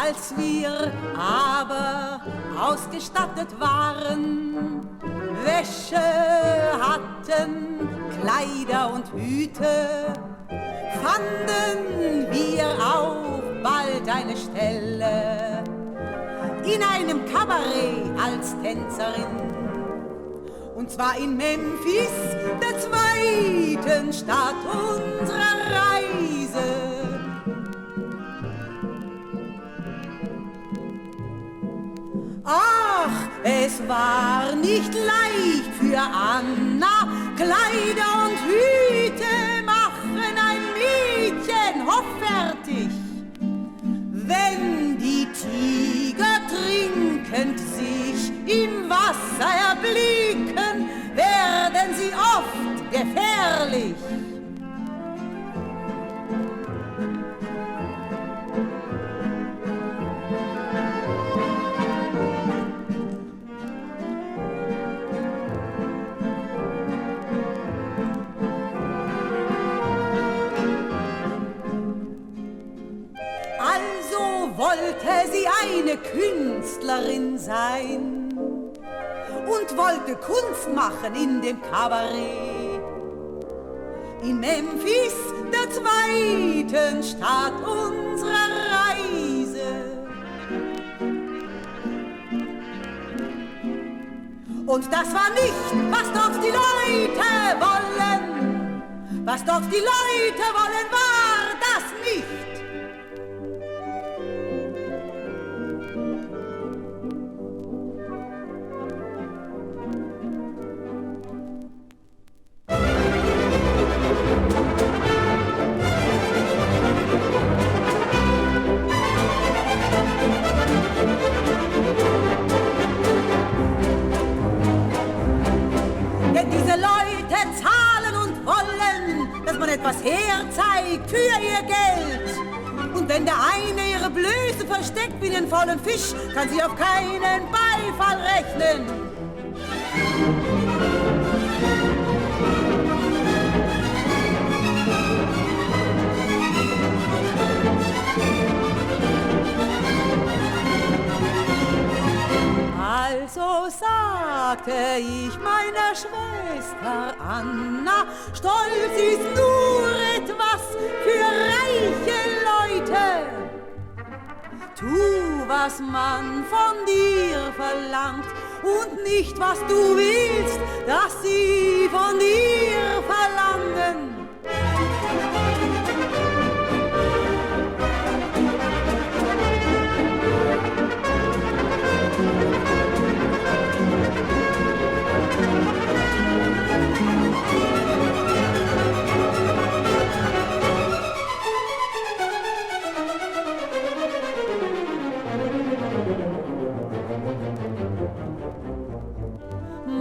Als wir aber ausgestattet waren, Wäsche hatten, Kleider und Hüte, fanden wir auch bald eine Stelle in einem Kabarett als Tänzerin. Und zwar in Memphis, der zweiten Stadt unserer Reise. Ach, es war nicht leicht für Anna, Kleider und Hüte machen ein Mädchen hoffärtig. Wenn die Tiger trinkend sich im Wasser erblicken, werden sie oft gefährlich. Wollte sie eine Künstlerin sein und wollte Kunst machen in dem Kabarett. In Memphis, der zweiten Stadt unserer Reise. Und das war nicht, was dort die Leute wollen. Was dort die Leute wollen, war das nicht. Wenn diese Leute zahlen und wollen, dass man etwas herzeigt für ihr Geld, und wenn der eine ihre Blöße versteckt wie den faulen Fisch, kann sie auf keinen Beifall rechnen. Also sagte ich meiner Schwester Anna, Stolz ist nur etwas für reiche Leute. Tu, was man von dir verlangt und nicht, was du willst, dass sie von dir verlangen.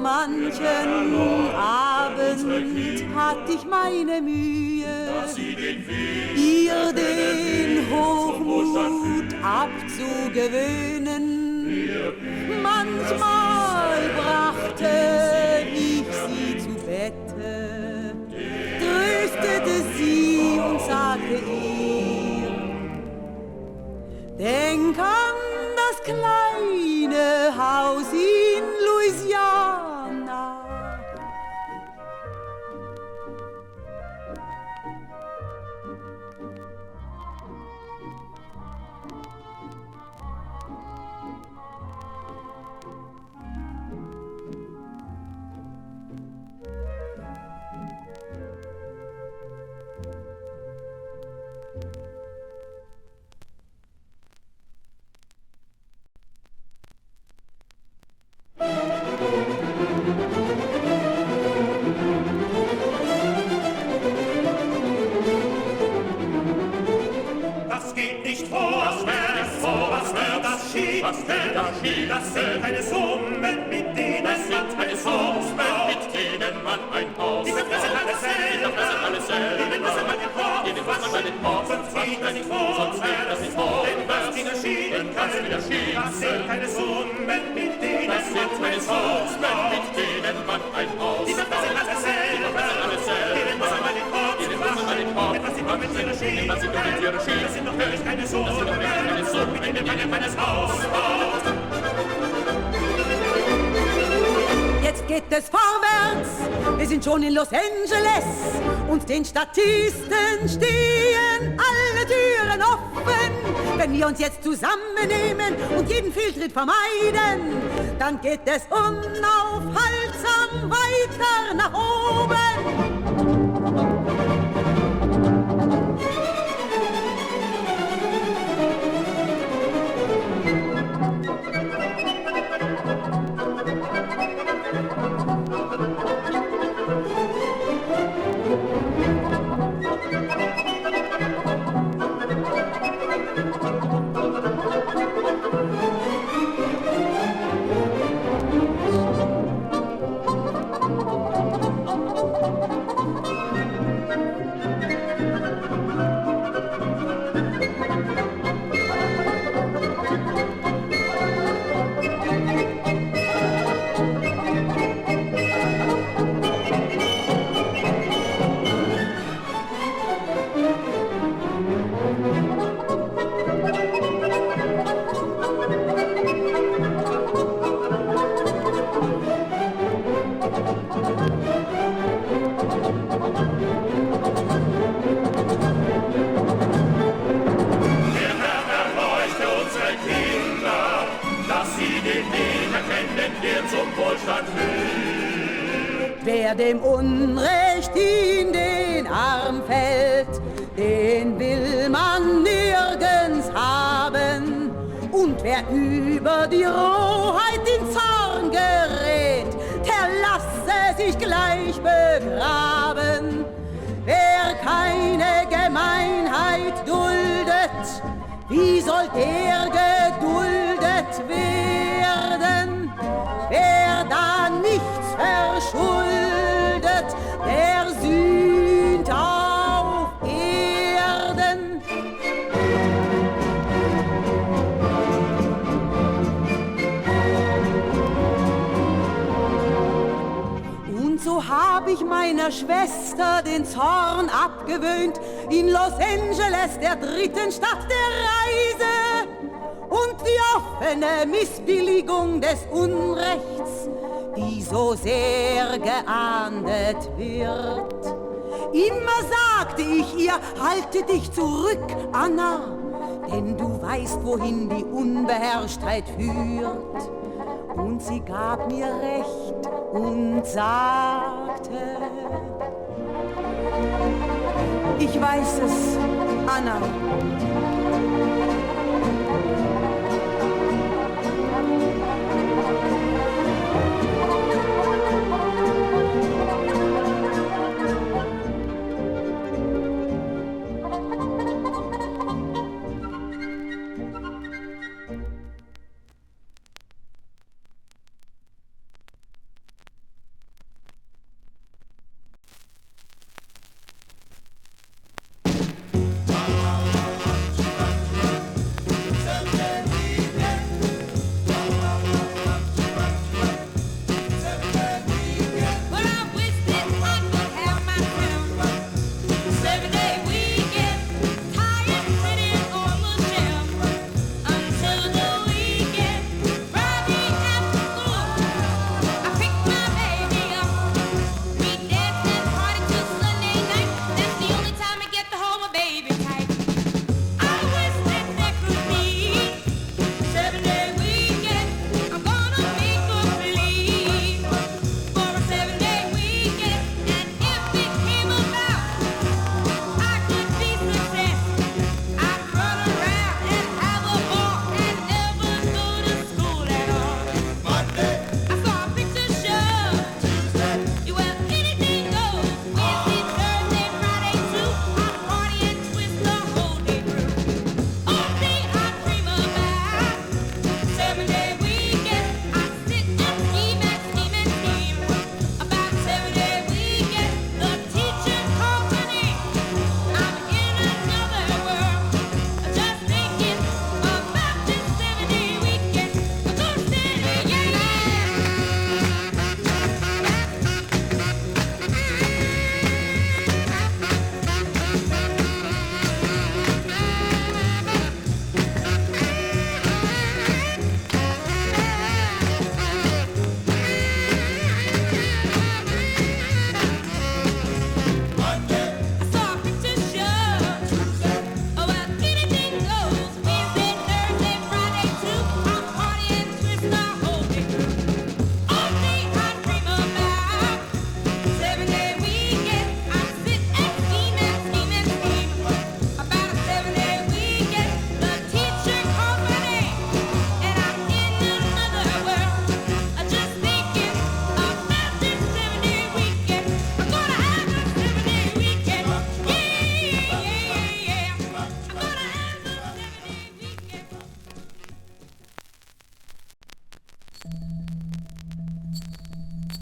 Manchen Abend hatt ich meine Mühe, ihr den Hochmut abzugewöhnen. Manchmal brachte ich sie zu Bette, tröstete sie und sagte ihr, denk an das kleine Haus in Louisiana. Das sind keine Summen, mit denen man ein Haus die verfressen alles selbst, ihnen müssen man den Kopf, sonst geht das nicht vor, denn was wieder schieden kann, das sind keine Summen, mit denen man ein Haus die verfressen alles selbst, ihnen müssen man den Kopf, etwas sie kommen mit ihrer Schienen, das sind doch wirklich keine Summen, mit denen man ein Haus baut. Jetzt geht es vorwärts, wir sind schon in Los Angeles und den Statisten stehen alle Türen offen. Wenn wir uns jetzt zusammennehmen und jeden Fehltritt vermeiden, dann geht es unaufhaltsam weiter nach oben. Wer dem Unrecht in den Arm fällt, den will man nirgends haben. Und wer über die Rohheit in Zorn gerät, der lasse sich gleich begraben. Wer keine Gemeinheit duldet, wie soll der geduldet werden? Wer da nichts verschuldet, Und so hab ich meiner Schwester den Zorn abgewöhnt in Los Angeles, der dritten Stadt der Reise. Und die offene Missbilligung des Unrechts, die so sehr geahndet wird. Immer sagte ich ihr, halte dich zurück, Anna, denn du weißt, wohin die Unbeherrschtheit führt. Und sie gab mir recht und sagte, ich weiß es, Anna.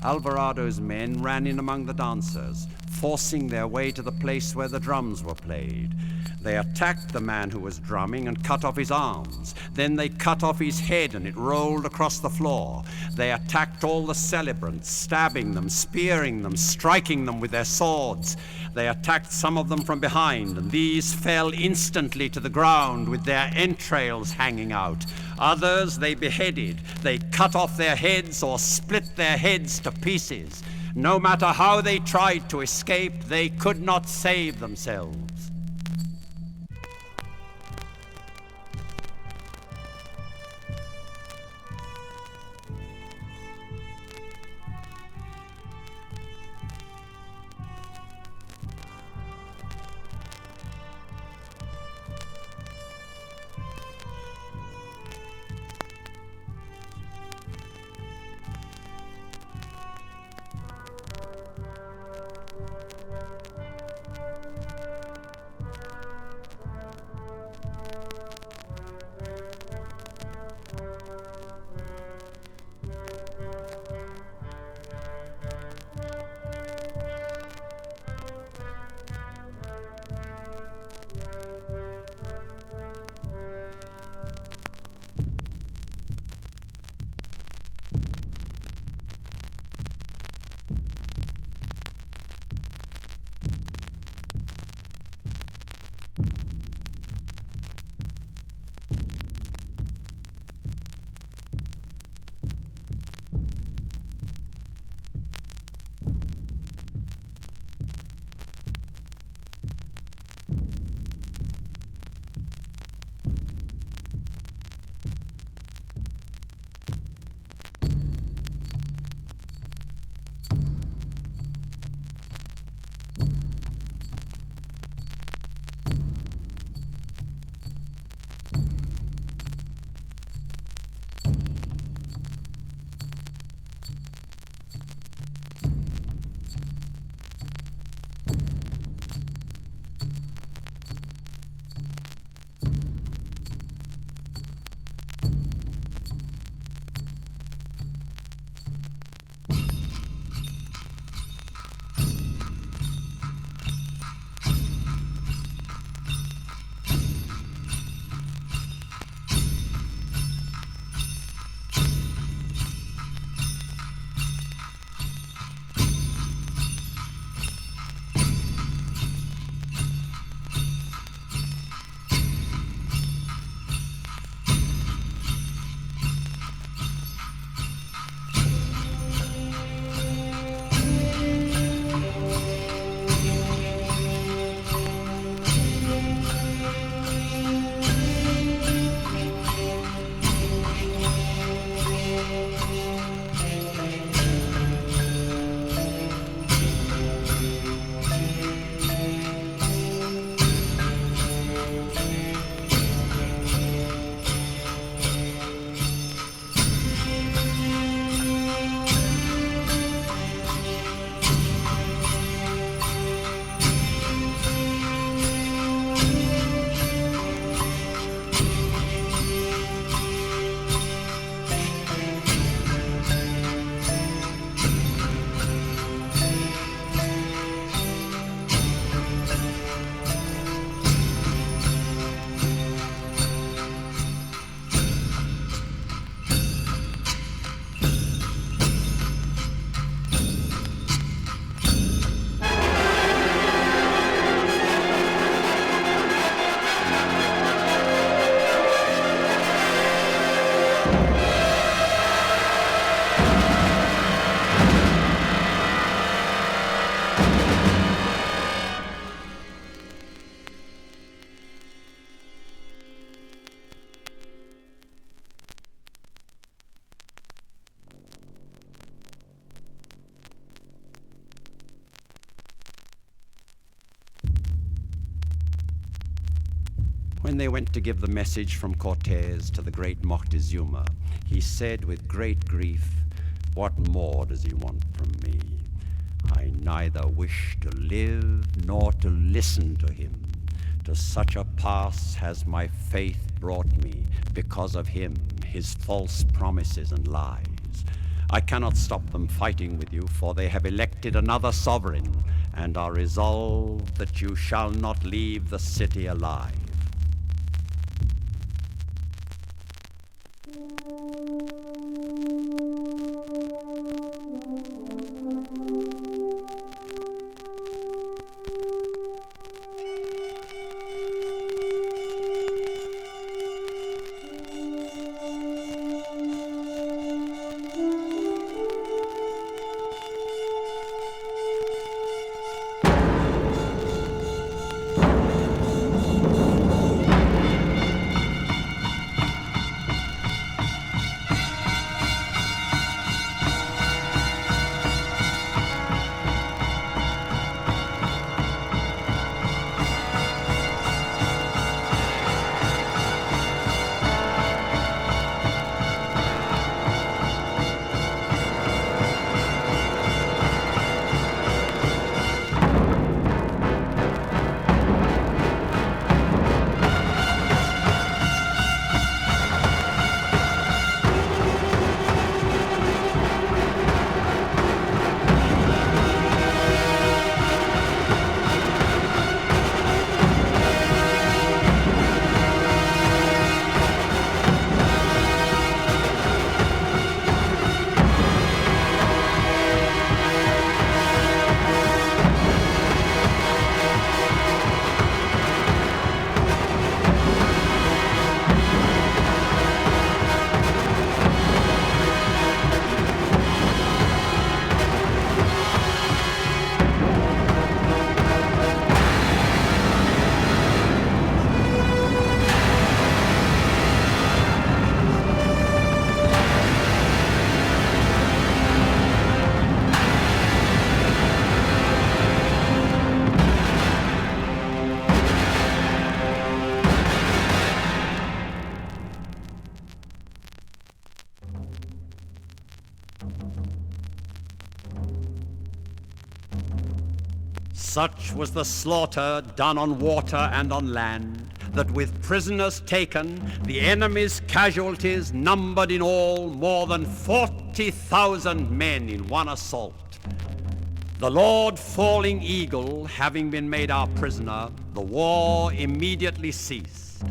Alvarado's men ran in among the dancers, forcing their way to the place where the drums were played. They attacked the man who was drumming and cut off his arms. Then they cut off his head and it rolled across the floor. They attacked all the celebrants, stabbing them, spearing them, striking them with their swords. They attacked some of them from behind, and these fell instantly to the ground with their entrails hanging out. Others they beheaded. They cut off their heads or split their heads to pieces. No matter how they tried to escape, they could not save themselves. they went to give the message from Cortez to the great Montezuma, he said with great grief, "What more does he want from me? I neither wish to live nor to listen to him. To such a pass has my faith brought me because of him, his false promises and lies. I cannot stop them fighting with you, for they have elected another sovereign and are resolved that you shall not leave the city alive." Such was the slaughter done on water and on land, that with prisoners taken, the enemy's casualties numbered in all more than 40,000 men in one assault. The Lord Falling Eagle having been made our prisoner, the war immediately ceased,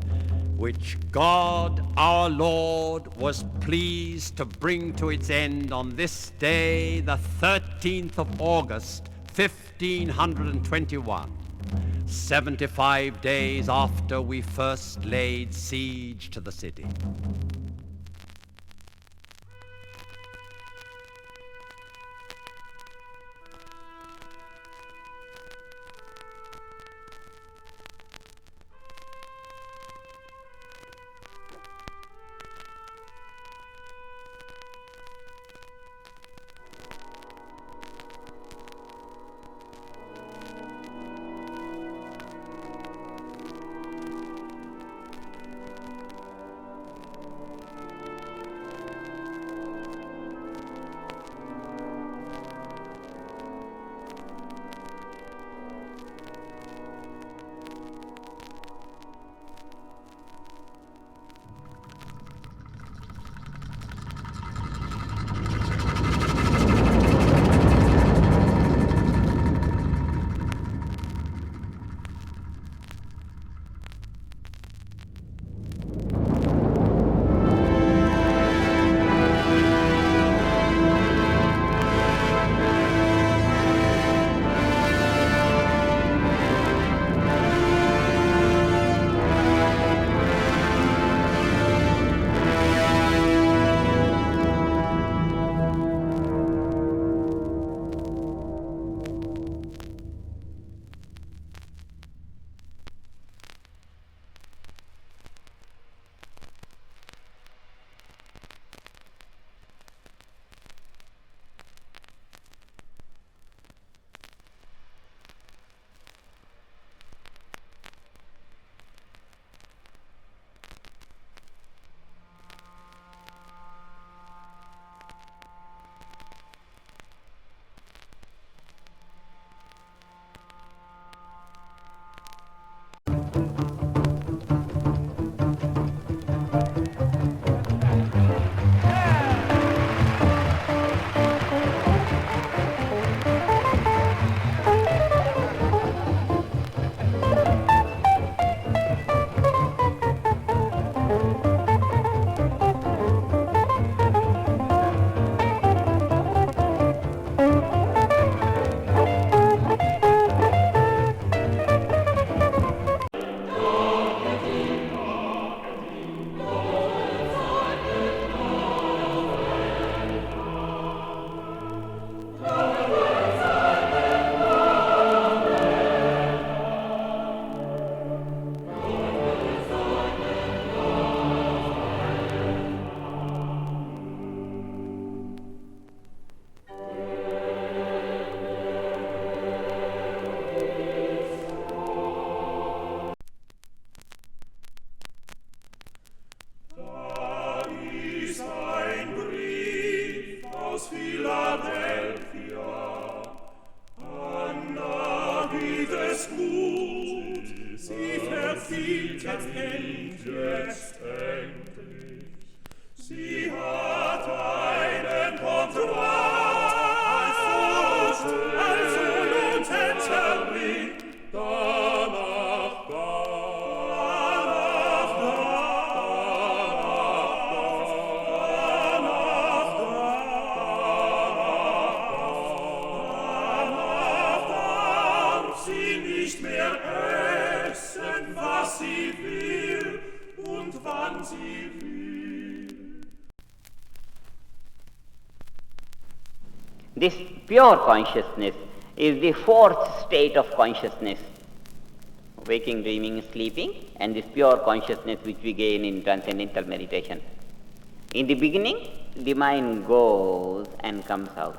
which God our Lord was pleased to bring to its end on this day, the 13th of August, 1521, 75 days after we first laid siege to the city. es gut, sie verfügt jetzt endlich. Sie hat einen Comptoir, also Lutentermin, danach, sie nicht mehr essen, was sie will und wann sie will. This pure consciousness is the fourth state of consciousness. Waking, dreaming, sleeping, and this pure consciousness which we gain in transcendental meditation. In the beginning, the mind goes and comes out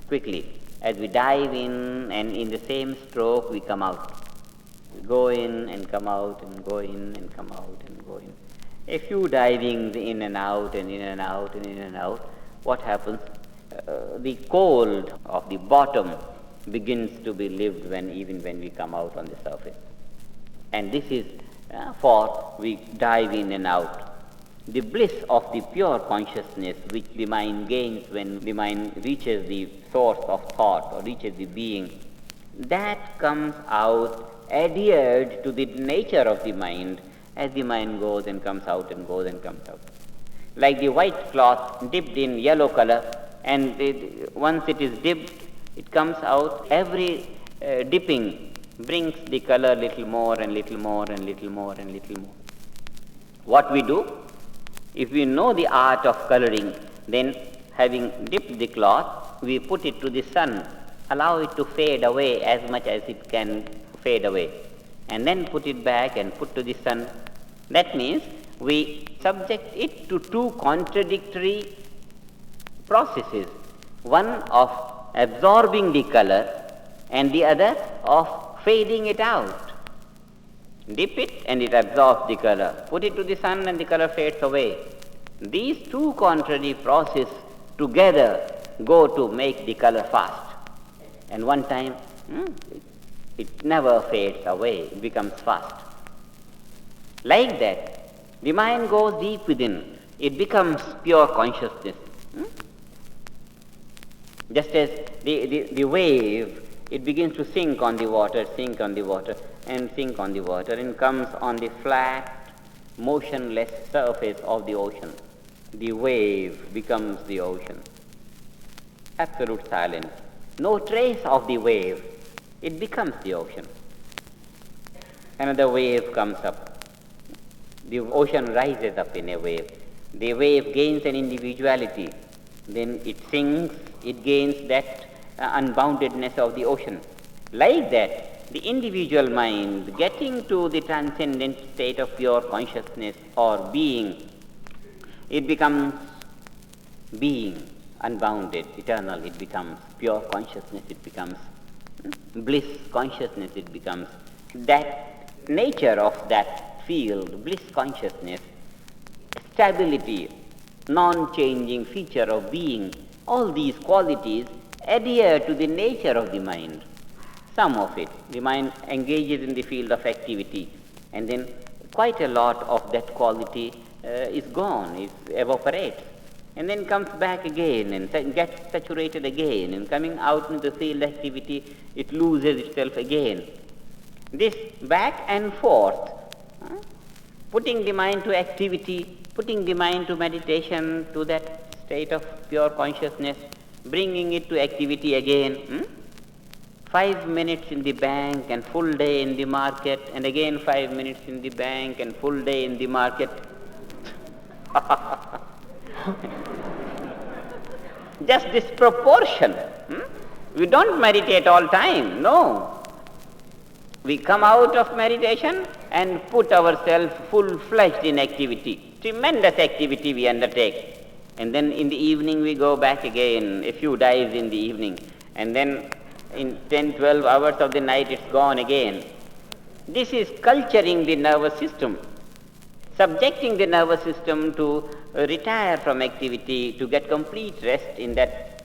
quickly. As we dive in, and in the same stroke we come out. We go in and come out and go in and come out and go in. A few divings in and out and in and out and in and out. What happens? The cold of the bottom begins to be lived even when we come out on the surface. And this is for we dive in and out. The bliss of the pure consciousness which the mind gains when the mind reaches the source of thought or reaches the being, that comes out adhered to the nature of the mind as the mind goes and comes out and goes and comes out. Like the white cloth dipped in yellow color, and once it is dipped, it comes out. Every dipping brings the color little more and little more and little more and little more. What we do, if we know the art of coloring, then having dipped the cloth, we put it to the sun, allow it to fade away as much as it can fade away, and then put it back and put to the sun. That means we subject it to two contradictory processes, one of absorbing the color and the other of fading it out. Dip it and it absorbs the color. Put it to the sun and the color fades away. These two contrary processes together go to make the color fast. And one time, it never fades away, it becomes fast. Like that, the mind goes deep within. It becomes pure consciousness. Just as the wave, it begins to sink on the water, sink on the water, and sink on the water, and comes on the flat, motionless surface of the ocean. The wave becomes the ocean. Absolute silence. No trace of the wave. It becomes the ocean. Another wave comes up. The ocean rises up in a wave. The wave gains an individuality. Then it sinks, it gains that unboundedness of the ocean. Like that, the individual mind getting to the transcendent state of pure consciousness or being, it becomes being, unbounded, eternal. It becomes pure consciousness, it becomes bliss consciousness, it becomes that nature of that field, bliss consciousness, stability, non-changing feature of being. All these qualities adhere to the nature of the mind. Some of it, the mind engages in the field of activity, and then quite a lot of that quality is gone, it evaporates, and then comes back again and gets saturated again, and coming out into the field activity, it loses itself again. This back and forth, putting the mind to activity, putting the mind to meditation, to that state of pure consciousness, bringing it to activity again. 5 minutes in the bank and full day in the market, and again 5 minutes in the bank and full day in the market. Just this proportion. We don't meditate all time, no. We come out of meditation and put ourselves full-fledged in activity. Tremendous activity we undertake. And then in the evening we go back again, a few dives in the evening. And then in 10, 12 hours of the night it's gone again. This is culturing the nervous system, subjecting the nervous system to retire from activity, to get complete rest in that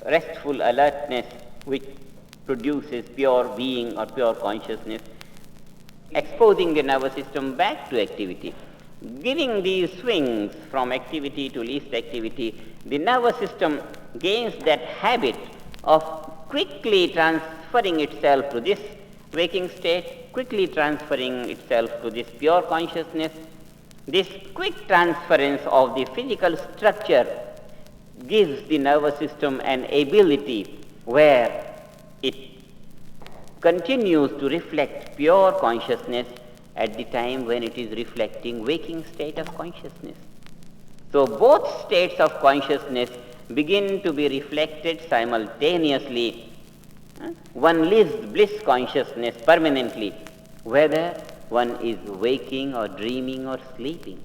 restful alertness which produces pure being or pure consciousness, exposing the nervous system back to activity. Giving these swings from activity to least activity, the nervous system gains that habit of quickly transferring itself to this waking state, quickly transferring itself to this pure consciousness. This quick transference of the physical structure gives the nervous system an ability where it continues to reflect pure consciousness at the time when it is reflecting waking state of consciousness. So both states of consciousness begin to be reflected simultaneously. One lives bliss consciousness permanently, whether one is waking or dreaming or sleeping.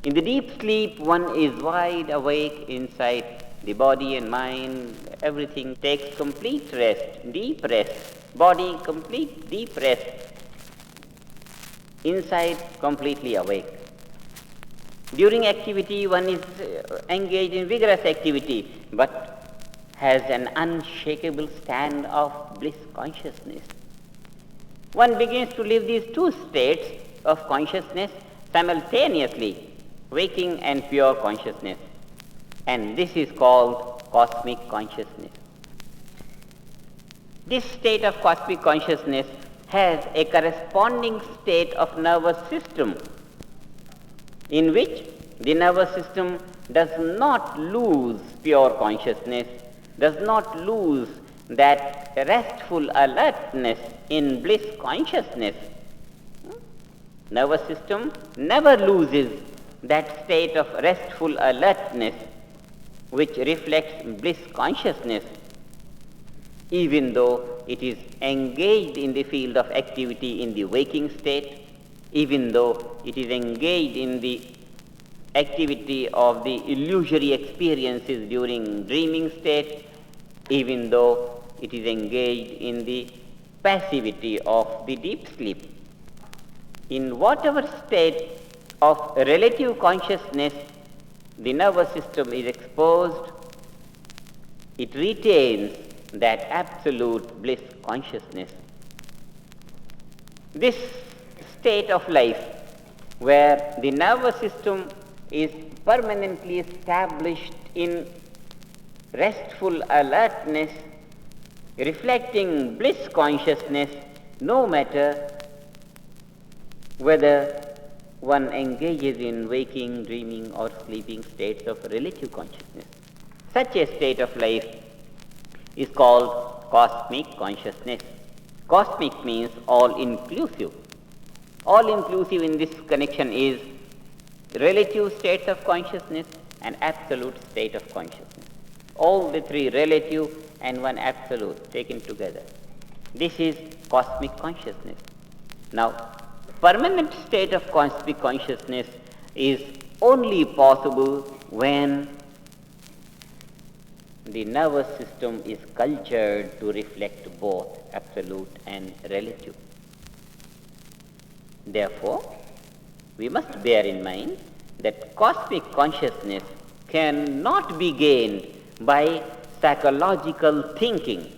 In the deep sleep, one is wide awake inside the body and mind. Everything takes complete rest, deep rest. Body complete deep rest. Inside completely awake. During activity, one is engaged in vigorous activity, but has an unshakable stand of bliss consciousness. One begins to live these two states of consciousness simultaneously, waking and pure consciousness. And this is called cosmic consciousness. This state of cosmic consciousness has a corresponding state of nervous system in which the nervous system does not lose pure consciousness, does not lose that restful alertness in bliss consciousness. Nervous system never loses that state of restful alertness which reflects bliss consciousness, even though it is engaged in the field of activity in the waking state, even though it is engaged in the activity of the illusory experiences during dreaming state, even though it is engaged in the passivity of the deep sleep. In whatever state of relative consciousness the nervous system is exposed, it retains that absolute bliss consciousness. This state of life where the nervous system is permanently established in restful alertness, reflecting bliss consciousness, no matter whether one engages in waking, dreaming or sleeping states of relative consciousness. Such a state of life is called cosmic consciousness. Cosmic means all-inclusive. All-inclusive in this connection is relative states of consciousness and absolute state of consciousness. All the three relative and one absolute taken together. This is cosmic consciousness. Now, permanent state of cosmic consciousness is only possible when the nervous system is cultured to reflect both absolute and relative. Therefore, we must bear in mind that cosmic consciousness cannot be gained by psychological thinking.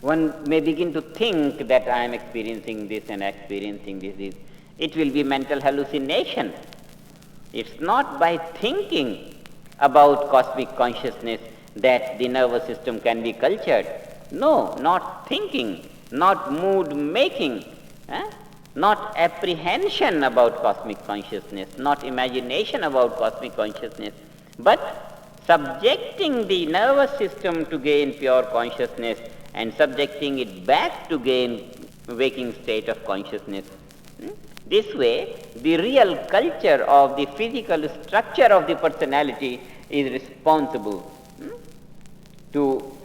One may begin to think that I am experiencing this and experiencing this. It will be mental hallucination. It's not by thinking about cosmic consciousness that the nervous system can be cultured. No, not thinking, not mood making, not apprehension about cosmic consciousness, not imagination about cosmic consciousness, but subjecting the nervous system to gain pure consciousness and subjecting it back to gain waking state of consciousness. This way, the real culture of the physical structure of the personality is responsible to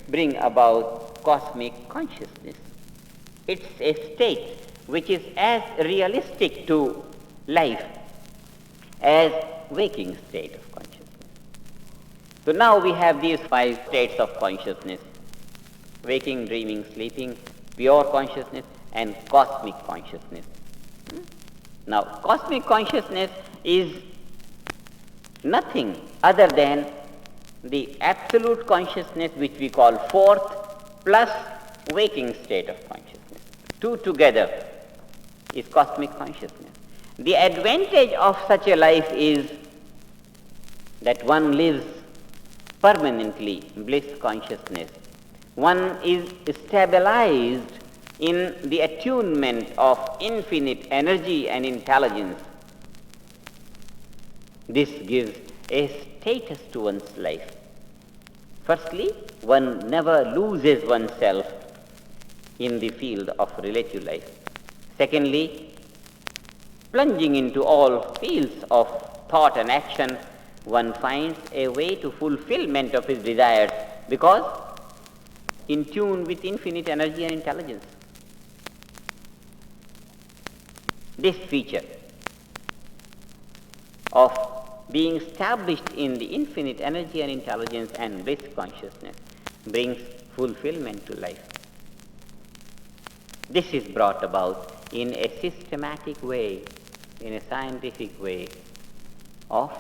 bring about cosmic consciousness. It's a state which is as realistic to life as waking state of consciousness. So now we have these 5 states of consciousness: waking, dreaming, sleeping, pure consciousness and cosmic consciousness. Now, cosmic consciousness is nothing other than the absolute consciousness which we call fourth plus waking state of consciousness. Two together is cosmic consciousness. The advantage of such a life is that one lives permanently bliss consciousness. One is stabilized in the attunement of infinite energy and intelligence. This gives a status to one's life. Firstly, one never loses oneself in the field of relative life. Secondly, plunging into all fields of thought and action, one finds a way to fulfillment of his desires because in tune with infinite energy and intelligence. This feature of being established in the infinite energy and intelligence and bliss consciousness brings fulfillment to life. This is brought about in a systematic way, in a scientific way of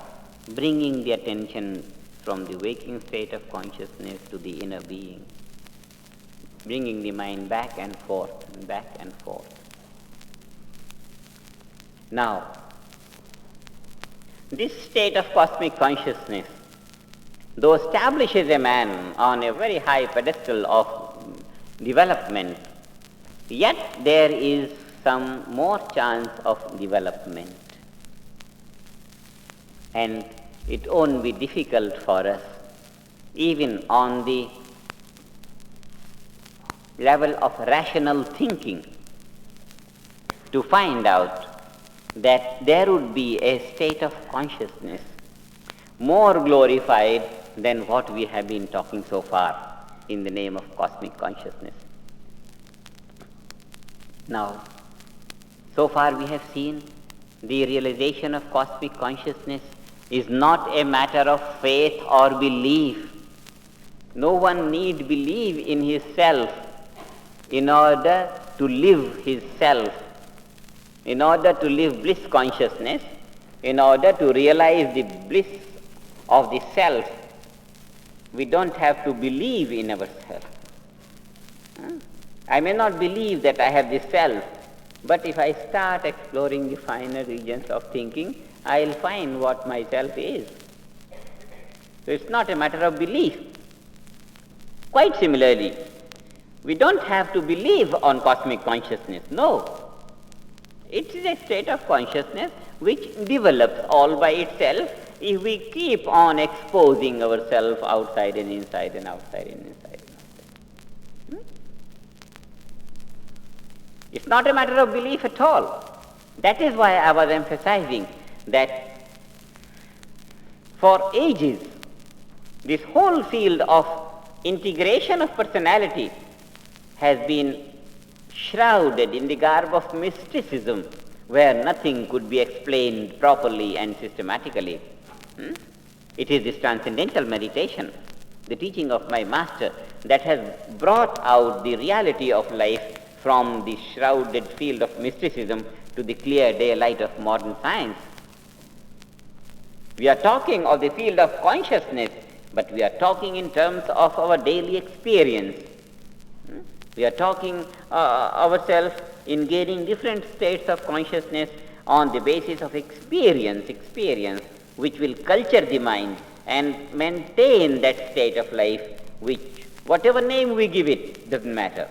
bringing the attention from the waking state of consciousness to the inner being, bringing the mind back and forth and back and forth. Now, this state of cosmic consciousness, though establishes a man on a very high pedestal of development, yet there is some more chance of development. And it won't be difficult for us, even on the level of rational thinking, to find out that there would be a state of consciousness more glorified than what we have been talking so far in the name of cosmic consciousness. Now, so far we have seen the realization of cosmic consciousness is not a matter of faith or belief. No one need believe in his self in order to live his self, in order to live bliss consciousness, in order to realize the bliss of the self. We don't have to believe in ourselves. I may not believe that I have this self, but if I start exploring the finer regions of thinking, I'll find what myself is. So it's not a matter of belief. Quite similarly, we don't have to believe on cosmic consciousness. No. It is a state of consciousness which develops all by itself if we keep on exposing ourselves outside and inside and outside and inside and outside. It's not a matter of belief at all. That is why I was emphasizing that for ages, this whole field of integration of personality has been shrouded in the garb of mysticism, where nothing could be explained properly and systematically. It is this transcendental meditation, the teaching of my master, that has brought out the reality of life from the shrouded field of mysticism to the clear daylight of modern science. We are talking of the field of consciousness, but we are talking in terms of our daily experience. We are talking ourselves in gaining different states of consciousness on the basis of experience, which will culture the mind and maintain that state of life, which, whatever name we give it, doesn't matter.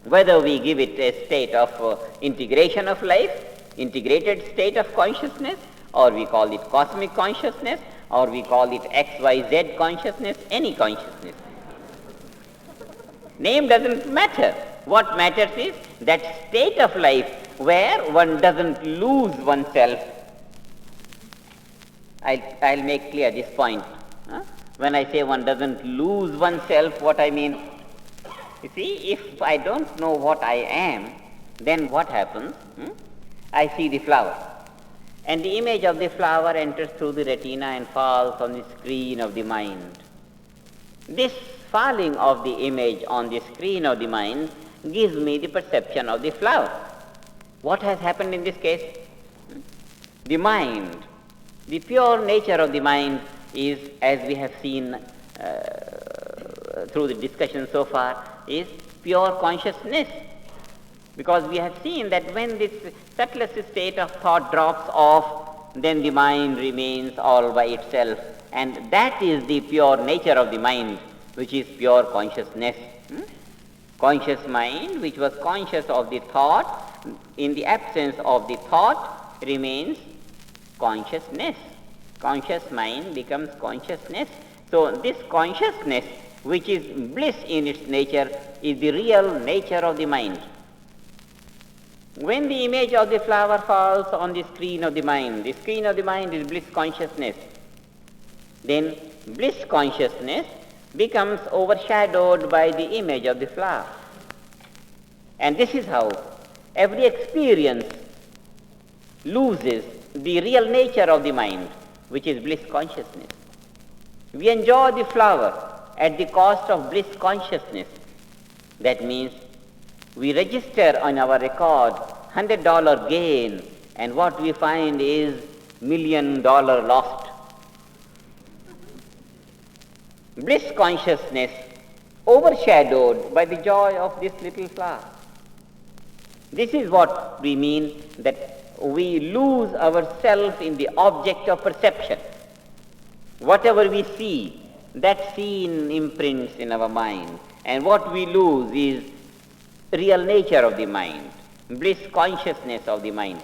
Whether we give it a state of integration of life, integrated state of consciousness, or we call it cosmic consciousness, or we call it XYZ consciousness, any consciousness. Name doesn't matter. What matters is that state of life where one doesn't lose oneself. I'll make clear this point. When I say one doesn't lose oneself, what I mean, you see, if I don't know what I am, then what happens? I see the flower. And the image of the flower enters through the retina and falls on the screen of the mind. This falling of the image on the screen of the mind gives me the perception of the flower. What has happened in this case? The mind, the pure nature of the mind is, as we have seen through the discussion so far is pure consciousness. Because we have seen that when this subtlest state of thought drops off, then the mind remains all by itself. And that is the pure nature of the mind, which is pure consciousness. Conscious mind, which was conscious of the thought, in the absence of the thought, remains consciousness. Conscious mind becomes consciousness. So this consciousness, which is bliss in its nature, is the real nature of the mind. When the image of the flower falls on the screen of the mind is bliss consciousness. Then bliss consciousness becomes overshadowed by the image of the flower. And this is how every experience loses the real nature of the mind, which is bliss consciousness. We enjoy the flower at the cost of bliss consciousness. That means we register on our record $100 gain, and what we find is $1 million lost. Bliss consciousness overshadowed by the joy of this little flower. This is what we mean that we lose ourselves in the object of perception. Whatever we see, that scene imprints in our mind, and what we lose is real nature of the mind, bliss consciousness of the mind.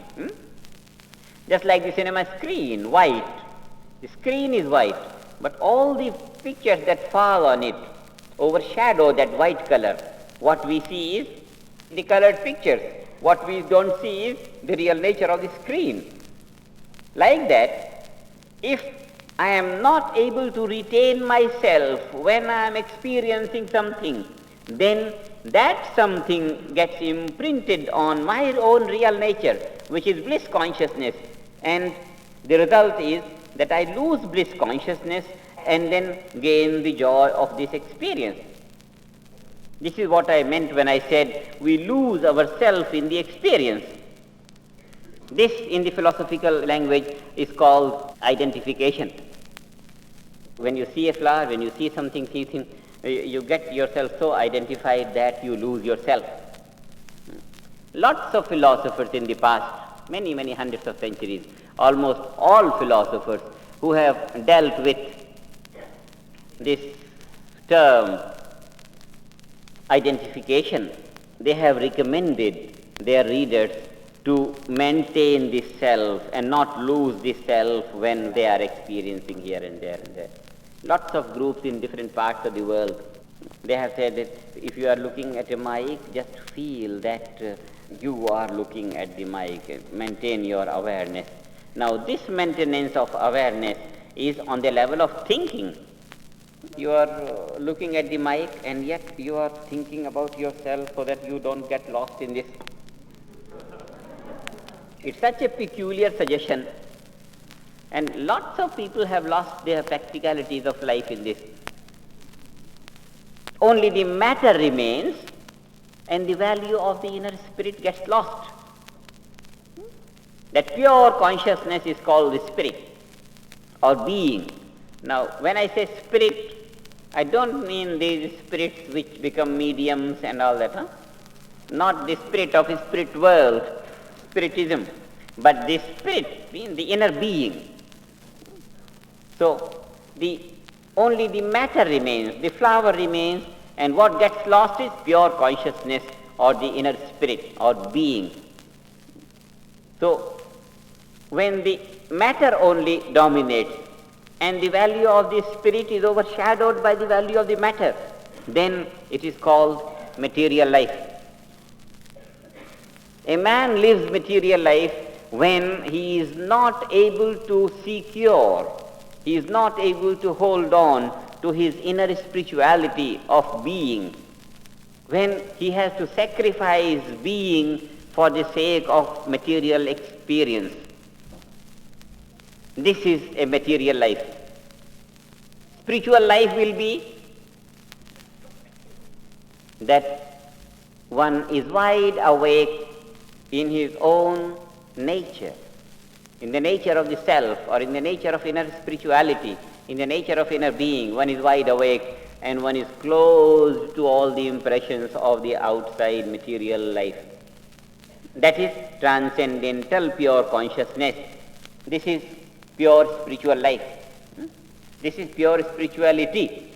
Just like the cinema screen, white. The screen is white, but all the pictures that fall on it overshadow that white color. What we see is the colored pictures. What we don't see is the real nature of the screen. Like that, if I am not able to retain myself when I am experiencing something, then that something gets imprinted on my own real nature, which is bliss consciousness. And the result is that I lose bliss consciousness and then gain the joy of this experience. This is what I meant when I said we lose ourselves in the experience. This, in the philosophical language, is called identification. When you see a flower, when you see something, you get yourself so identified that you lose yourself. Lots of philosophers in the past, many hundreds of centuries, almost all philosophers who have dealt with this term identification, they have recommended their readers to maintain this self and not lose this self when they are experiencing here and there and there. Lots of groups in different parts of the world, they have said that if you are looking at a mic, just feel that you are looking at the mic, maintain your awareness. Now this maintenance of awareness is on the level of thinking. You are looking at the mic and yet you are thinking about yourself so that you don't get lost in this. It's such a peculiar suggestion, and lots of people have lost their practicalities of life in this. Only the matter remains and the value of the inner spirit gets lost. That pure consciousness is called the spirit or being. Now, when I say spirit, I don't mean these spirits which become mediums and all that. Not the spirit of the spirit world, spiritism, but the spirit, the inner being. So, only the matter remains, the flower remains, and what gets lost is pure consciousness or the inner spirit or being. So, when the matter only dominates, and the value of the spirit is overshadowed by the value of the matter, then it is called material life. A man lives material life when he is not able to secure, he is not able to hold on to his inner spirituality of being, when he has to sacrifice being for the sake of material experience. This is a material life. Spiritual life will be that one is wide awake in his own nature, in the nature of the self or in the nature of inner spirituality, in the nature of inner being. One is wide awake and one is closed to all the impressions of the outside material life. That is transcendental pure consciousness. This is pure spiritual life. This is pure spirituality.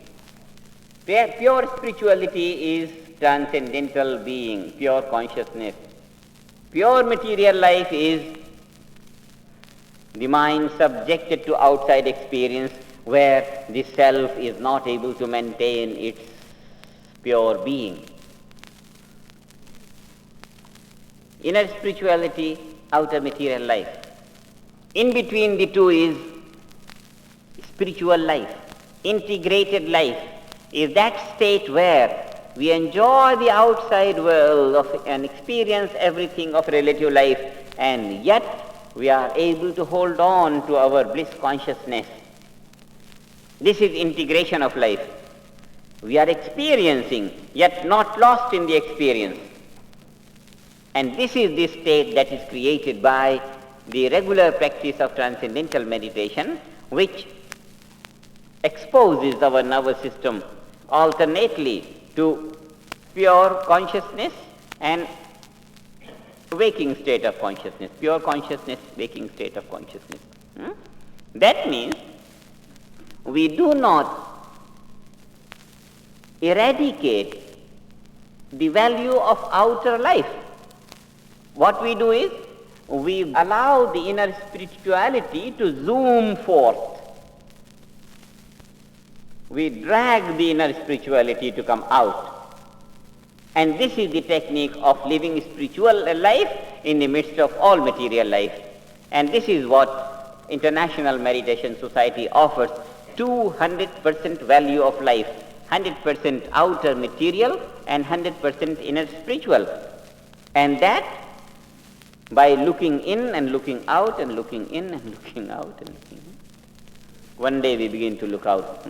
Pure spirituality is transcendental being, pure consciousness. Pure material life is the mind subjected to outside experience, where the self is not able to maintain its pure being. Inner spirituality, outer material life. In between the two is spiritual life, integrated life, is that state where we enjoy the outside world and experience everything of relative life, and yet we are able to hold on to our bliss consciousness. This is integration of life. We are experiencing, yet not lost in the experience. And this is the state that is created by the regular practice of transcendental meditation, which exposes our nervous system alternately to pure consciousness and waking state of consciousness, pure consciousness, waking state of consciousness. That means we do not eradicate the value of outer life. What we do is we allow the inner spirituality to zoom forth. We drag the inner spirituality to come out. And this is the technique of living spiritual life in the midst of all material life. And this is what International Meditation Society offers: 200% value of life, 100% outer material and 100% inner spiritual. And that by looking in and looking out and looking in and looking out and looking in. One day we begin to look out.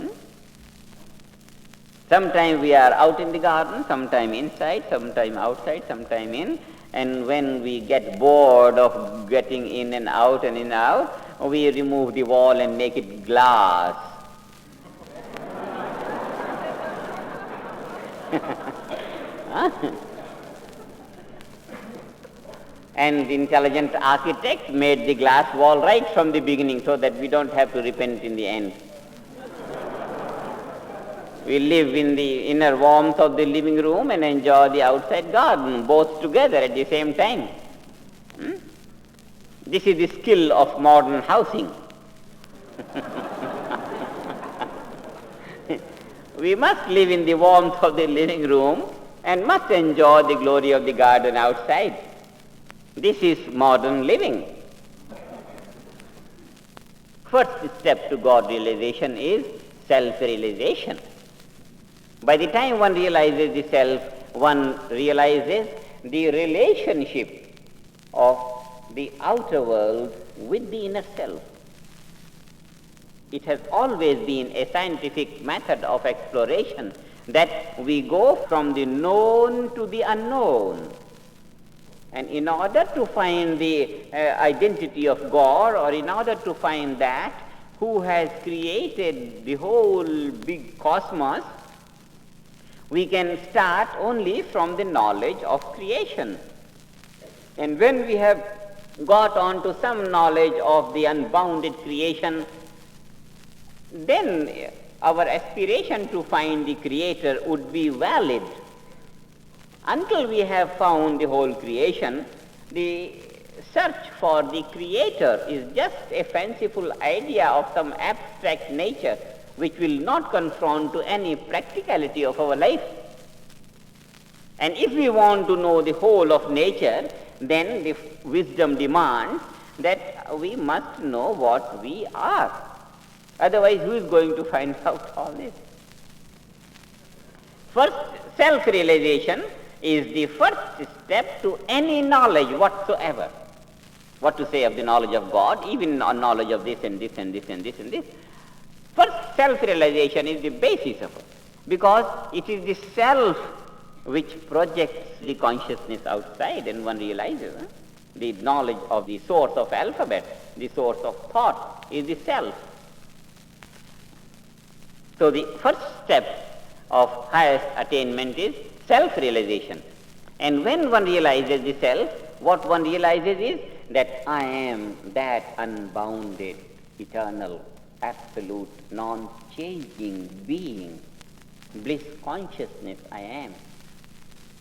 Sometime we are out in the garden, sometime inside, sometime outside, sometime in. And when we get bored of getting in and out and in and out, we remove the wall and make it glass. And the intelligent architect made the glass wall right from the beginning so that we don't have to repent in the end. We live in the inner warmth of the living room and enjoy the outside garden, both together at the same time. This is the skill of modern housing. We must live in the warmth of the living room and must enjoy the glory of the garden outside. This is modern living. First step to God realization is self-realization. By the time one realizes the self, one realizes the relationship of the outer world with the inner self. It has always been a scientific method of exploration that we go from the known to the unknown. And in order to find the identity of God, or in order to find that who has created the whole big cosmos, we can start only from the knowledge of creation. And when we have got on to some knowledge of the unbounded creation, then our aspiration to find the Creator would be valid. Until we have found the whole creation, the search for the Creator is just a fanciful idea of some abstract nature which will not conform to any practicality of our life. And if we want to know the whole of nature, then the wisdom demands that we must know what we are. Otherwise, who is going to find out all this? First, self-realization is the first step to any knowledge whatsoever. What to say of the knowledge of God, even on knowledge of this and this and this and this and this. First, self-realization is the basis of it, because it is the self which projects the consciousness outside, and one realizes the knowledge of the source of alphabet, the source of thought is the self. So the first step of highest attainment is self-realization. And when one realizes the self, what one realizes is that I am that unbounded, eternal, absolute, non-changing being, bliss consciousness I am.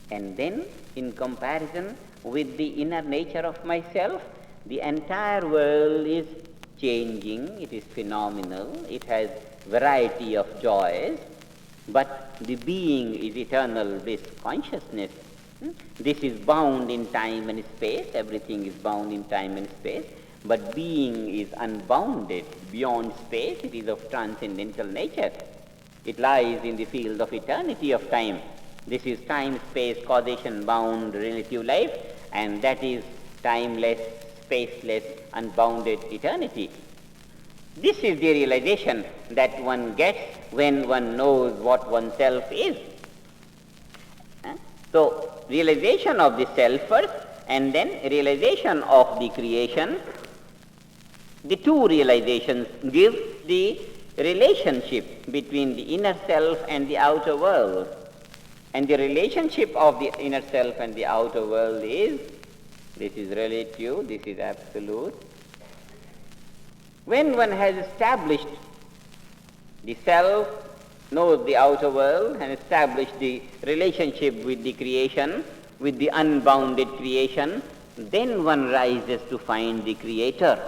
And then, in comparison with the inner nature of myself, the entire world is changing, it is phenomenal, it has variety of joys, but the being is eternal bliss consciousness. This is bound in time and space, everything is bound in time and space, but being is unbounded, beyond space, it is of transcendental nature. It lies in the field of eternity of time. This is time, space, causation, bound, relative life, and that is timeless, spaceless, unbounded eternity. This is the realization that one gets when one knows what oneself is. So, realization of the self first, and then realization of the creation. The two realizations give the relationship between the inner self and the outer world. And the relationship of the inner self and the outer world is, this is relative, this is absolute. When one has established the self, knows the outer world, and established the relationship with the creation, with the unbounded creation, then one rises to find the Creator.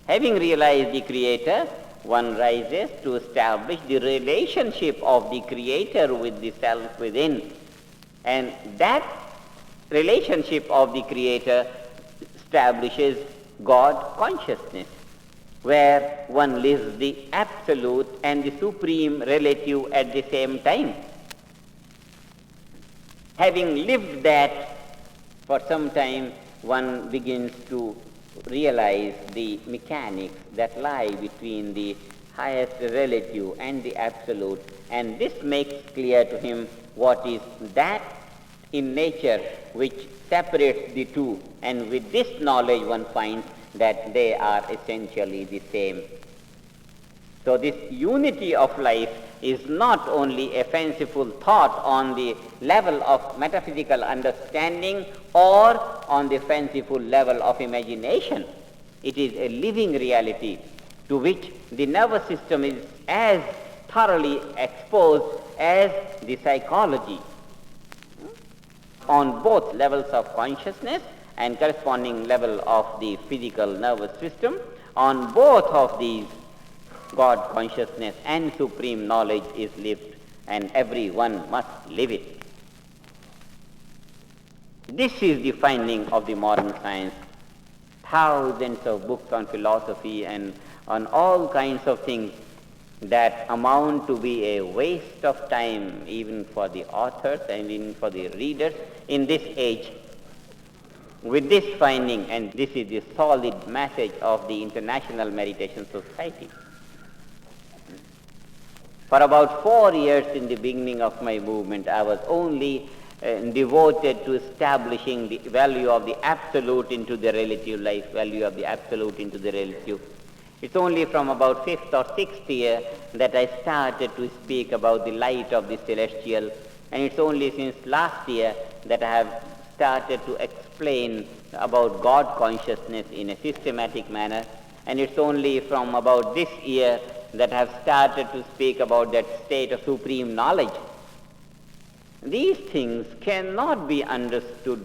Having realized the Creator, one rises to establish the relationship of the Creator with the self within. And that relationship of the Creator establishes God consciousness, where one lives the absolute and the supreme relative at the same time. Having lived that for some time, one begins to realize the mechanics that lie between the highest relative and the absolute, and this makes clear to him what is that in nature which separates the two, and with this knowledge one finds that they are essentially the same. So this unity of life is not only a fanciful thought on the level of metaphysical understanding or on the fanciful level of imagination. It is a living reality to which the nervous system is as thoroughly exposed as the psychology. On both levels of consciousness and corresponding level of the physical nervous system, on both of these, God consciousness and supreme knowledge is lived, and everyone must live it. This is the finding of the modern science. Thousands of books on philosophy and on all kinds of things that amount to be a waste of time even for the authors and even for the readers in this age. With this finding, and this is the solid message of the International Meditation Society. For about 4 years in the beginning of my movement, I was only devoted to establishing the value of the absolute into the relative life, value of the absolute into the relative. It's only from about 5th or 6th year that I started to speak about the light of the celestial, and it's only since last year that I have started to explain about God consciousness in a systematic manner, and it's only from about this year that I have started to speak about that state of supreme knowledge. These things cannot be understood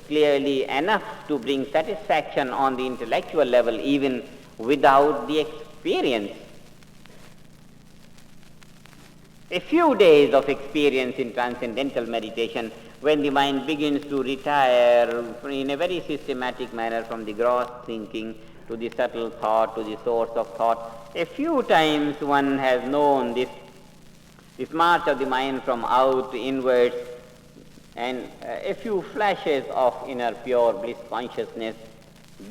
clearly enough to bring satisfaction on the intellectual level even without the experience. A few days of experience in transcendental meditation, when the mind begins to retire in a very systematic manner from the gross thinking to the subtle thought, to the source of thought, a few times one has known this march of the mind from out to inwards, and a few flashes of inner pure bliss consciousness,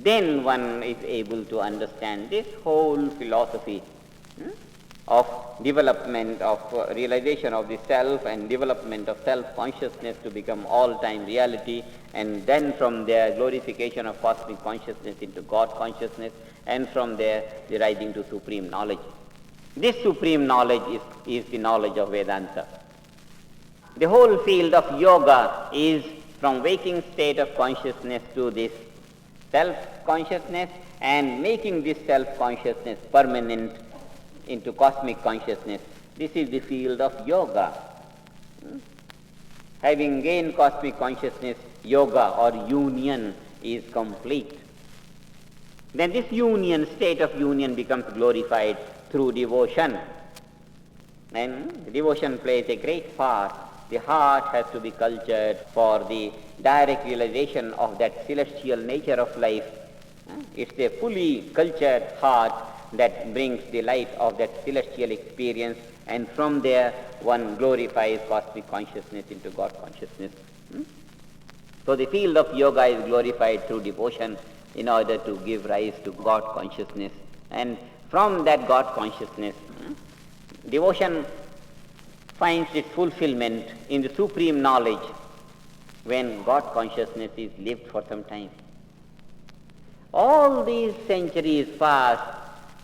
then one is able to understand this whole philosophy of development, of realization of the self and development of self-consciousness to become all-time reality, and then from there glorification of cosmic consciousness into God consciousness, and from there the rising to supreme knowledge. This supreme knowledge is the knowledge of Vedanta. The whole field of yoga is from waking state of consciousness to this self-consciousness and making this self-consciousness permanent into cosmic consciousness. This is the field of yoga. Having gained cosmic consciousness, yoga or union is complete. Then this union, state of union, becomes glorified through devotion. And devotion plays a great part. The heart has to be cultured for the direct realization of that celestial nature of life. It's a fully cultured heart that brings the light of that celestial experience, and from there one glorifies cosmic consciousness into God consciousness. So the field of yoga is glorified through devotion in order to give rise to God consciousness. And from that God consciousness, devotion finds its fulfillment in the supreme knowledge when God consciousness is lived for some time. All these centuries past,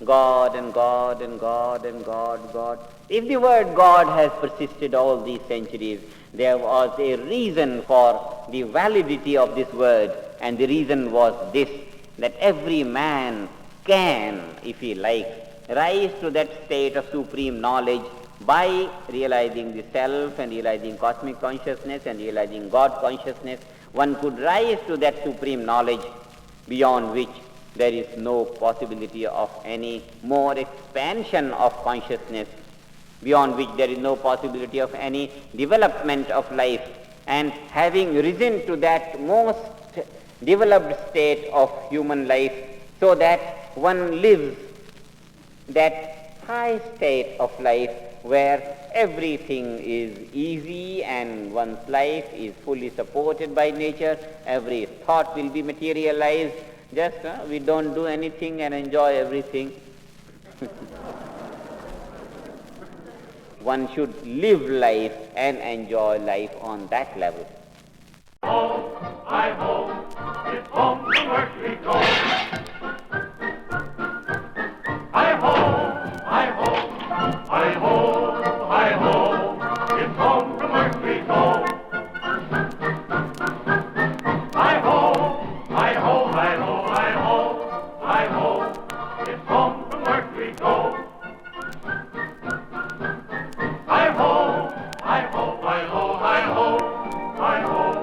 God and God and God and God, God. If the word God has persisted all these centuries, there was a reason for the validity of this word, and the reason was this, that every man can, if he likes, rise to that state of supreme knowledge by realizing the self and realizing cosmic consciousness and realizing God consciousness. One could rise to that supreme knowledge beyond which there is no possibility of any more expansion of consciousness, beyond which there is no possibility of any development of life. And having risen to that most developed state of human life, so that one lives that high state of life where everything is easy and one's life is fully supported by nature, every thought will be materialized, just we don't do anything and enjoy everything. One should live life and enjoy life on that level. Home, I home, it's home from work we go. I home, I home, I home, I home, it's home from work we go. I home, I home, I home, I home, I home, it's home from work we go. I home, I home, I home, I home, I home.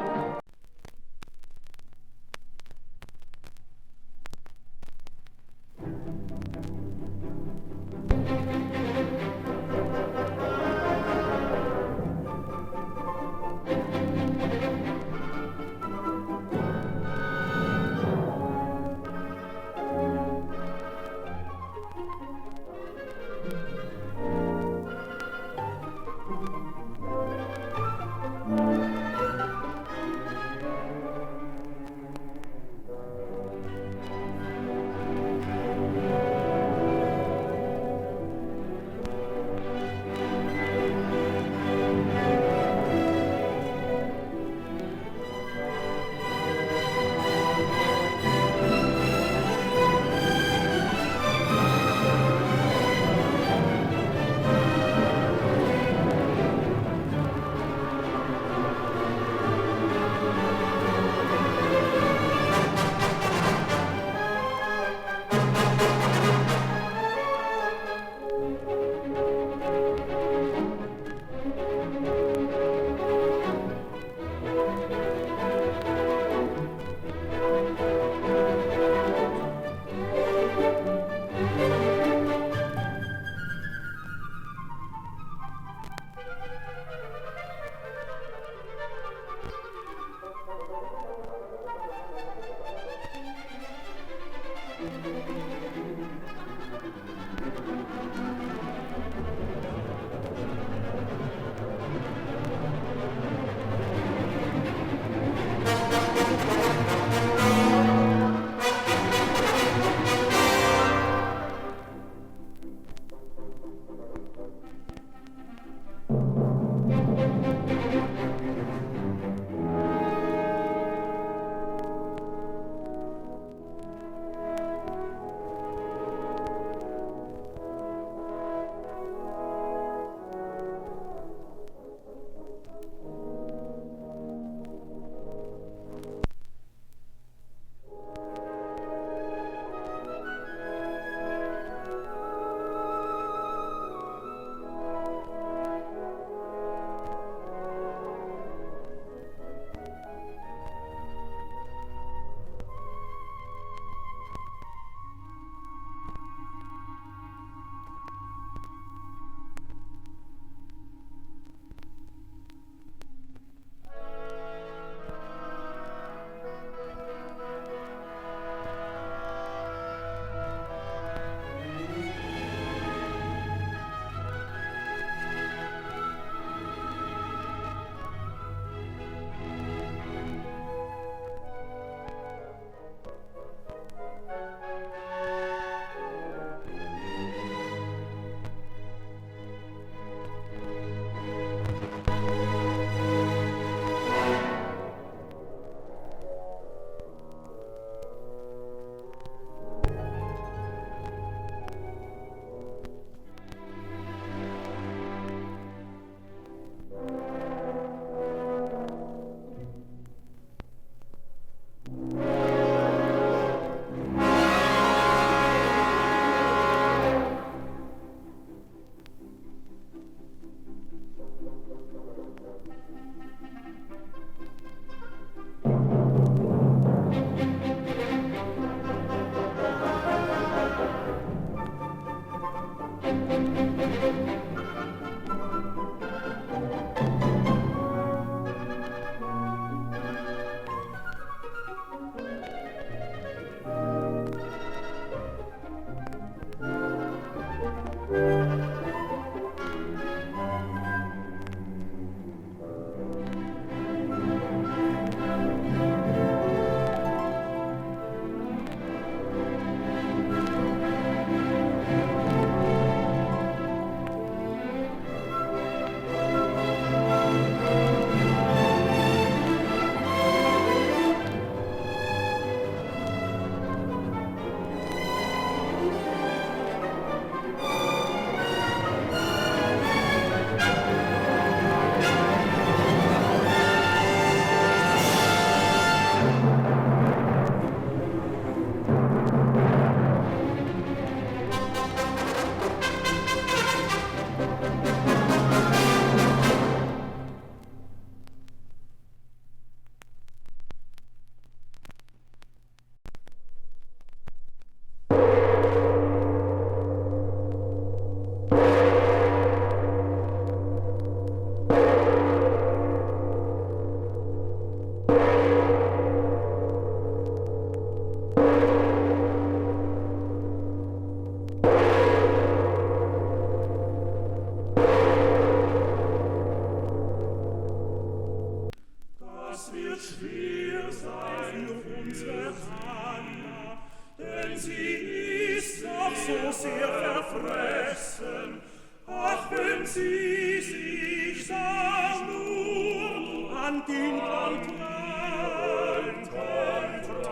an den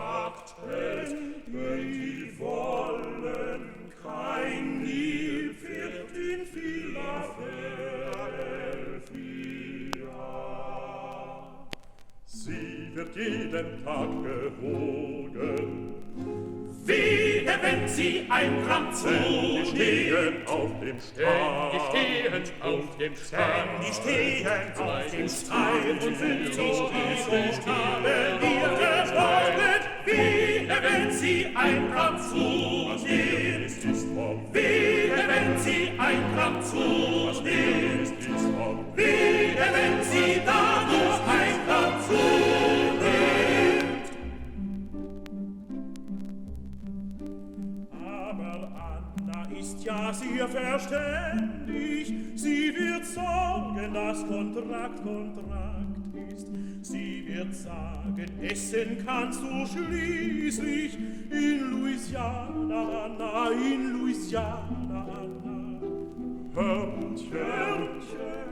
Kontrakten, die wollen kein Nilpferd in Philadelphia. Sie wird jeden Tag gewogen. Wehe, wenn sie ein Gramm zu stehen auf dem Stein. Die stehen auf dem Stein. Die stehen auf dem Stein. Und 50 haben wir gesprochen. Wehe, wenn sie ein Gramm zu stehen. Wehe, wenn sie ein Gramm zu stehen. Wehe, wenn sie dadurch ein Gramm zu ist ja sehr verständig, sie wird sagen, dass Kontrakt ist. Sie wird sagen, essen kannst du schließlich in Louisiana, in Louisiana. Hörnchen,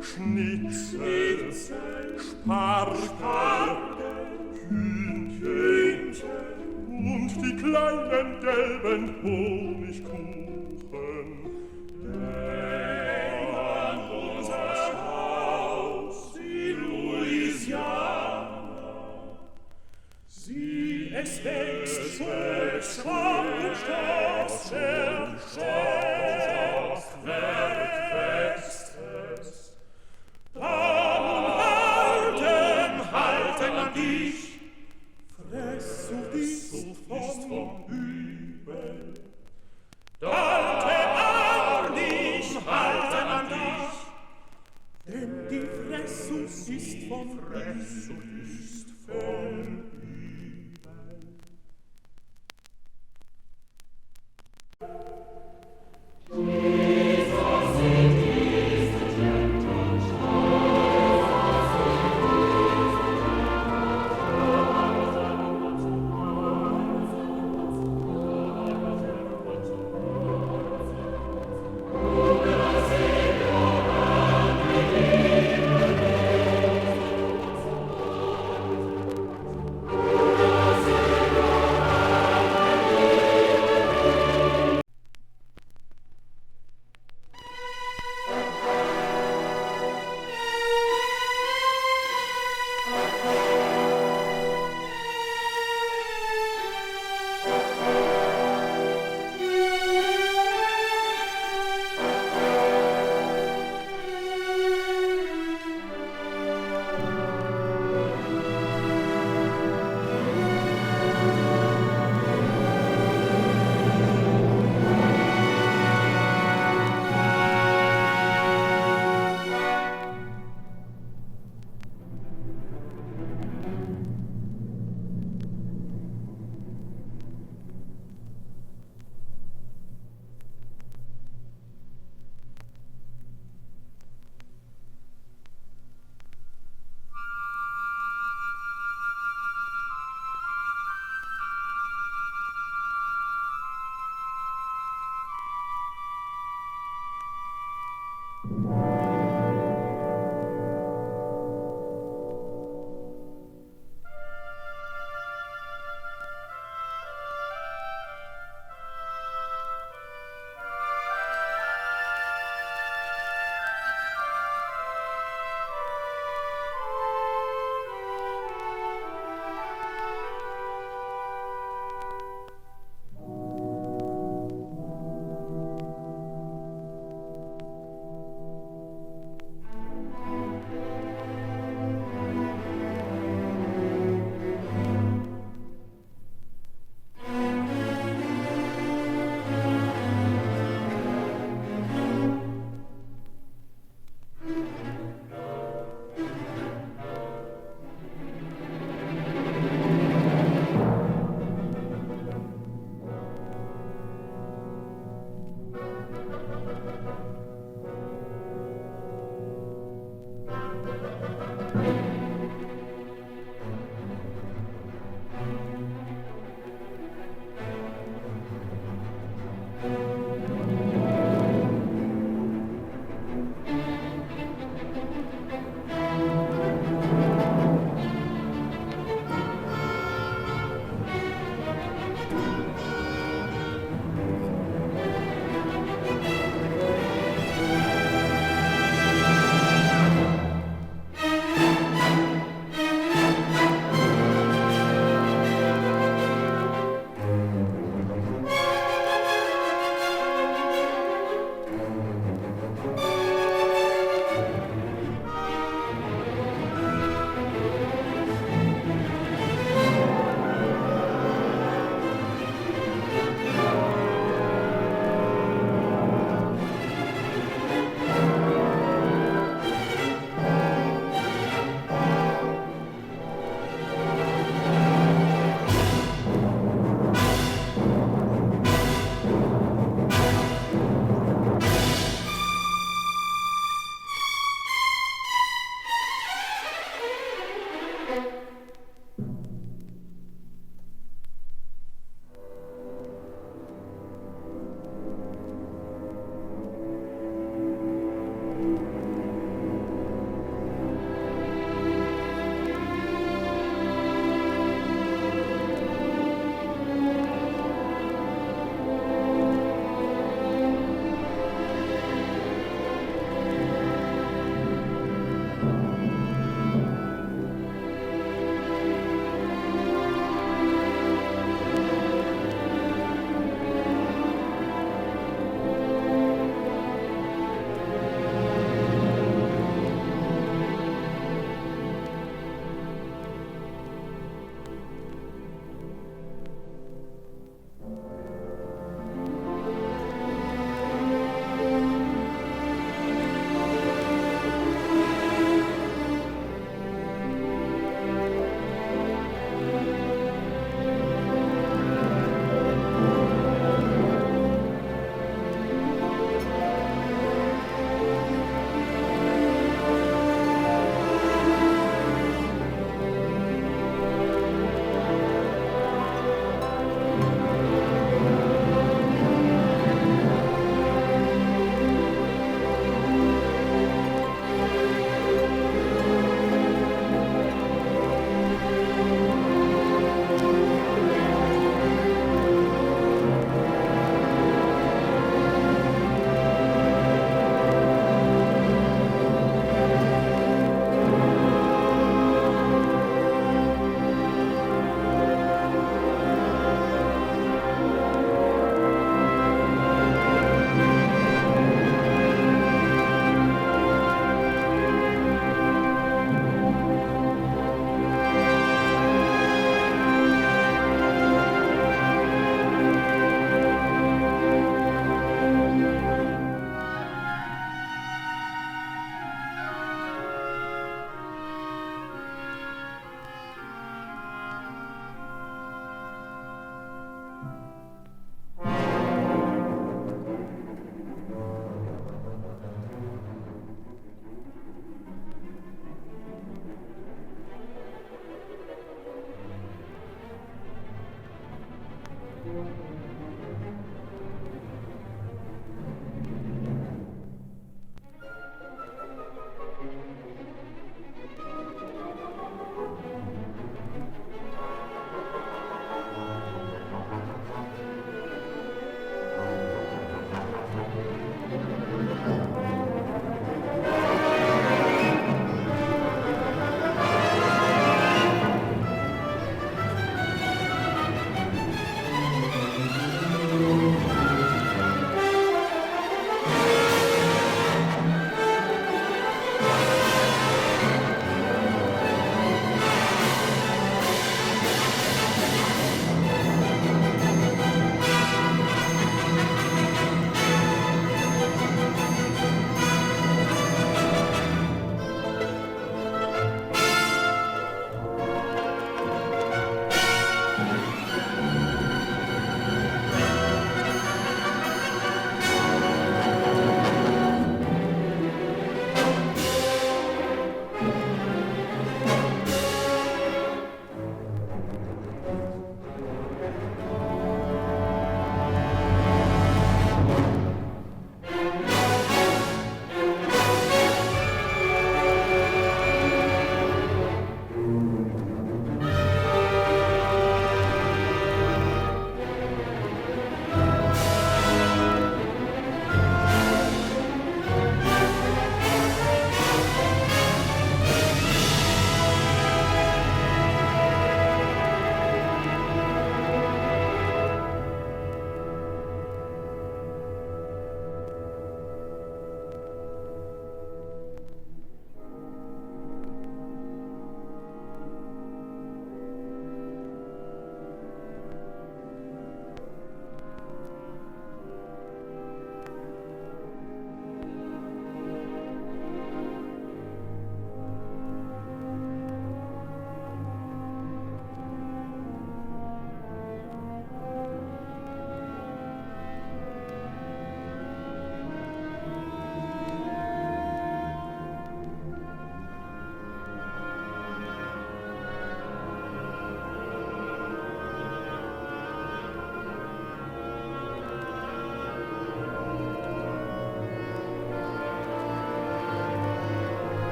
Schnitzel, Spargel, Hühnchen und die kleinen gelben Honigkuchen. Denk an unser Haus in Louisiana. Sieh, es wächst so Stock und Stock, wächst es. Darum halten an dich, fress du bist vom Übel. Halte an dich, denn die Fressung ist vom Übel.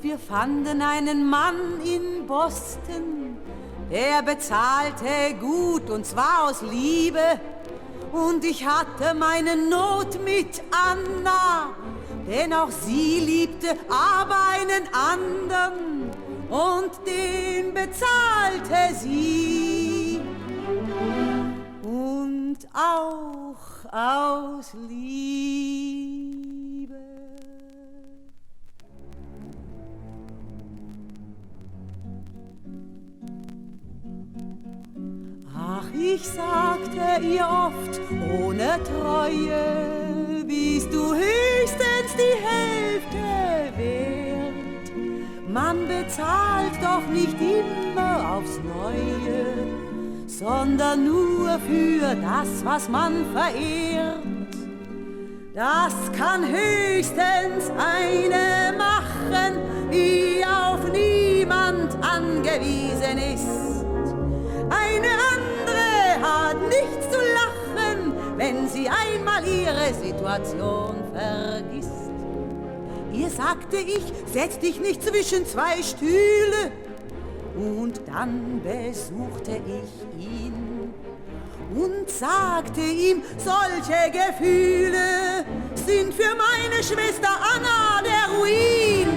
wir fanden einen Mann in Boston, der bezahlte gut, und zwar aus Liebe. Und ich hatte meine Not mit Anna, denn auch sie liebte aber einen anderen, und den bezahlte sie. Und auch aus Liebe. Ach, ich sagte ihr oft, ohne Treue bist du höchstens die Hälfte wert. Man bezahlt doch nicht immer aufs Neue, sondern nur für das, was man verehrt. Das kann höchstens eine machen, die auf niemand angewiesen ist. Eine andere hat nichts zu lachen, wenn sie einmal ihre Situation vergisst. Ihr sagte ich, setz dich nicht zwischen zwei Stühle. Und dann besuchte ich ihn und sagte ihm, solche Gefühle sind für meine Schwester Anna der Ruin.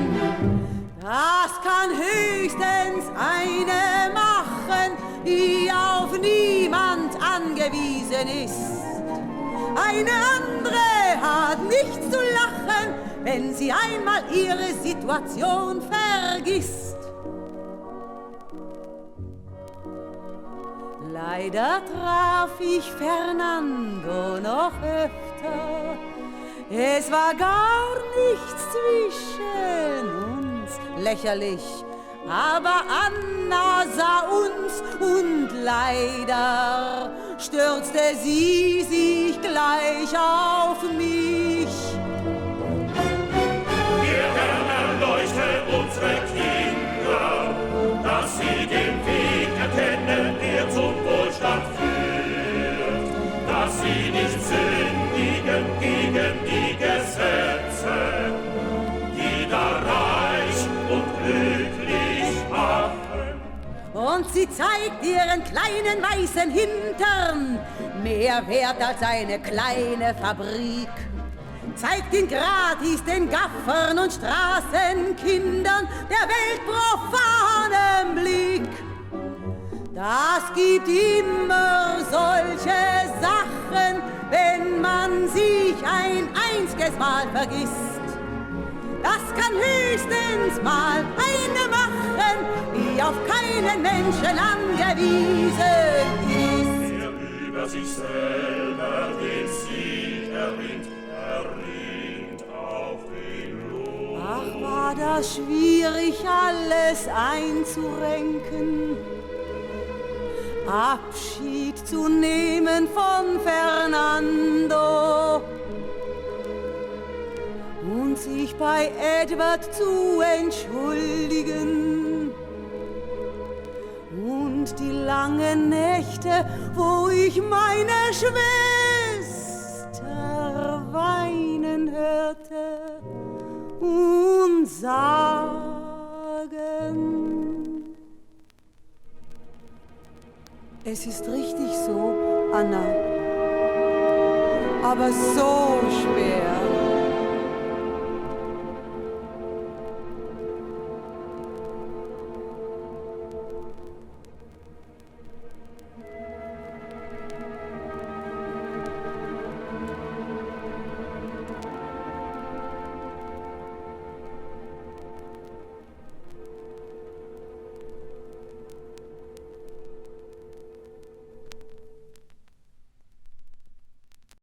Das kann höchstens eine machen, die auf niemand angewiesen ist. Eine andere hat nichts zu lachen, wenn sie einmal ihre Situation vergisst. Leider traf ich Fernando noch öfter. Es war gar nichts zwischen uns, lächerlich. Aber Anna sah uns und leider stürzte sie sich gleich auf mich. Ihr Herr erleuchte unsere Kinder, dass sie den Weg erkennen, der zum Wohlstand führt, dass sie nicht sündigen gegen die Gesetze, die da reich und glücklich machen. Und sie zeigt ihren kleinen weißen Hintern, mehr wert als eine kleine Fabrik. Zeigt ihn gratis den Gaffern und Straßenkindern der Welt profanem Blick. Das gibt immer solche Sachen, wenn man sich ein einziges Mal vergisst. Das kann höchstens mal eine machen, die auf keinen Menschen angewiesen ist. Wer über sich selber den Sieg erringt auch den Lohn. Ach, war das schwierig, alles einzurenken. Abschied zu nehmen von Fernando und sich bei Edward zu entschuldigen. Und die langen Nächte, wo ich meine Schwester weinen hörte und sagen: Es ist richtig so, Anna, aber so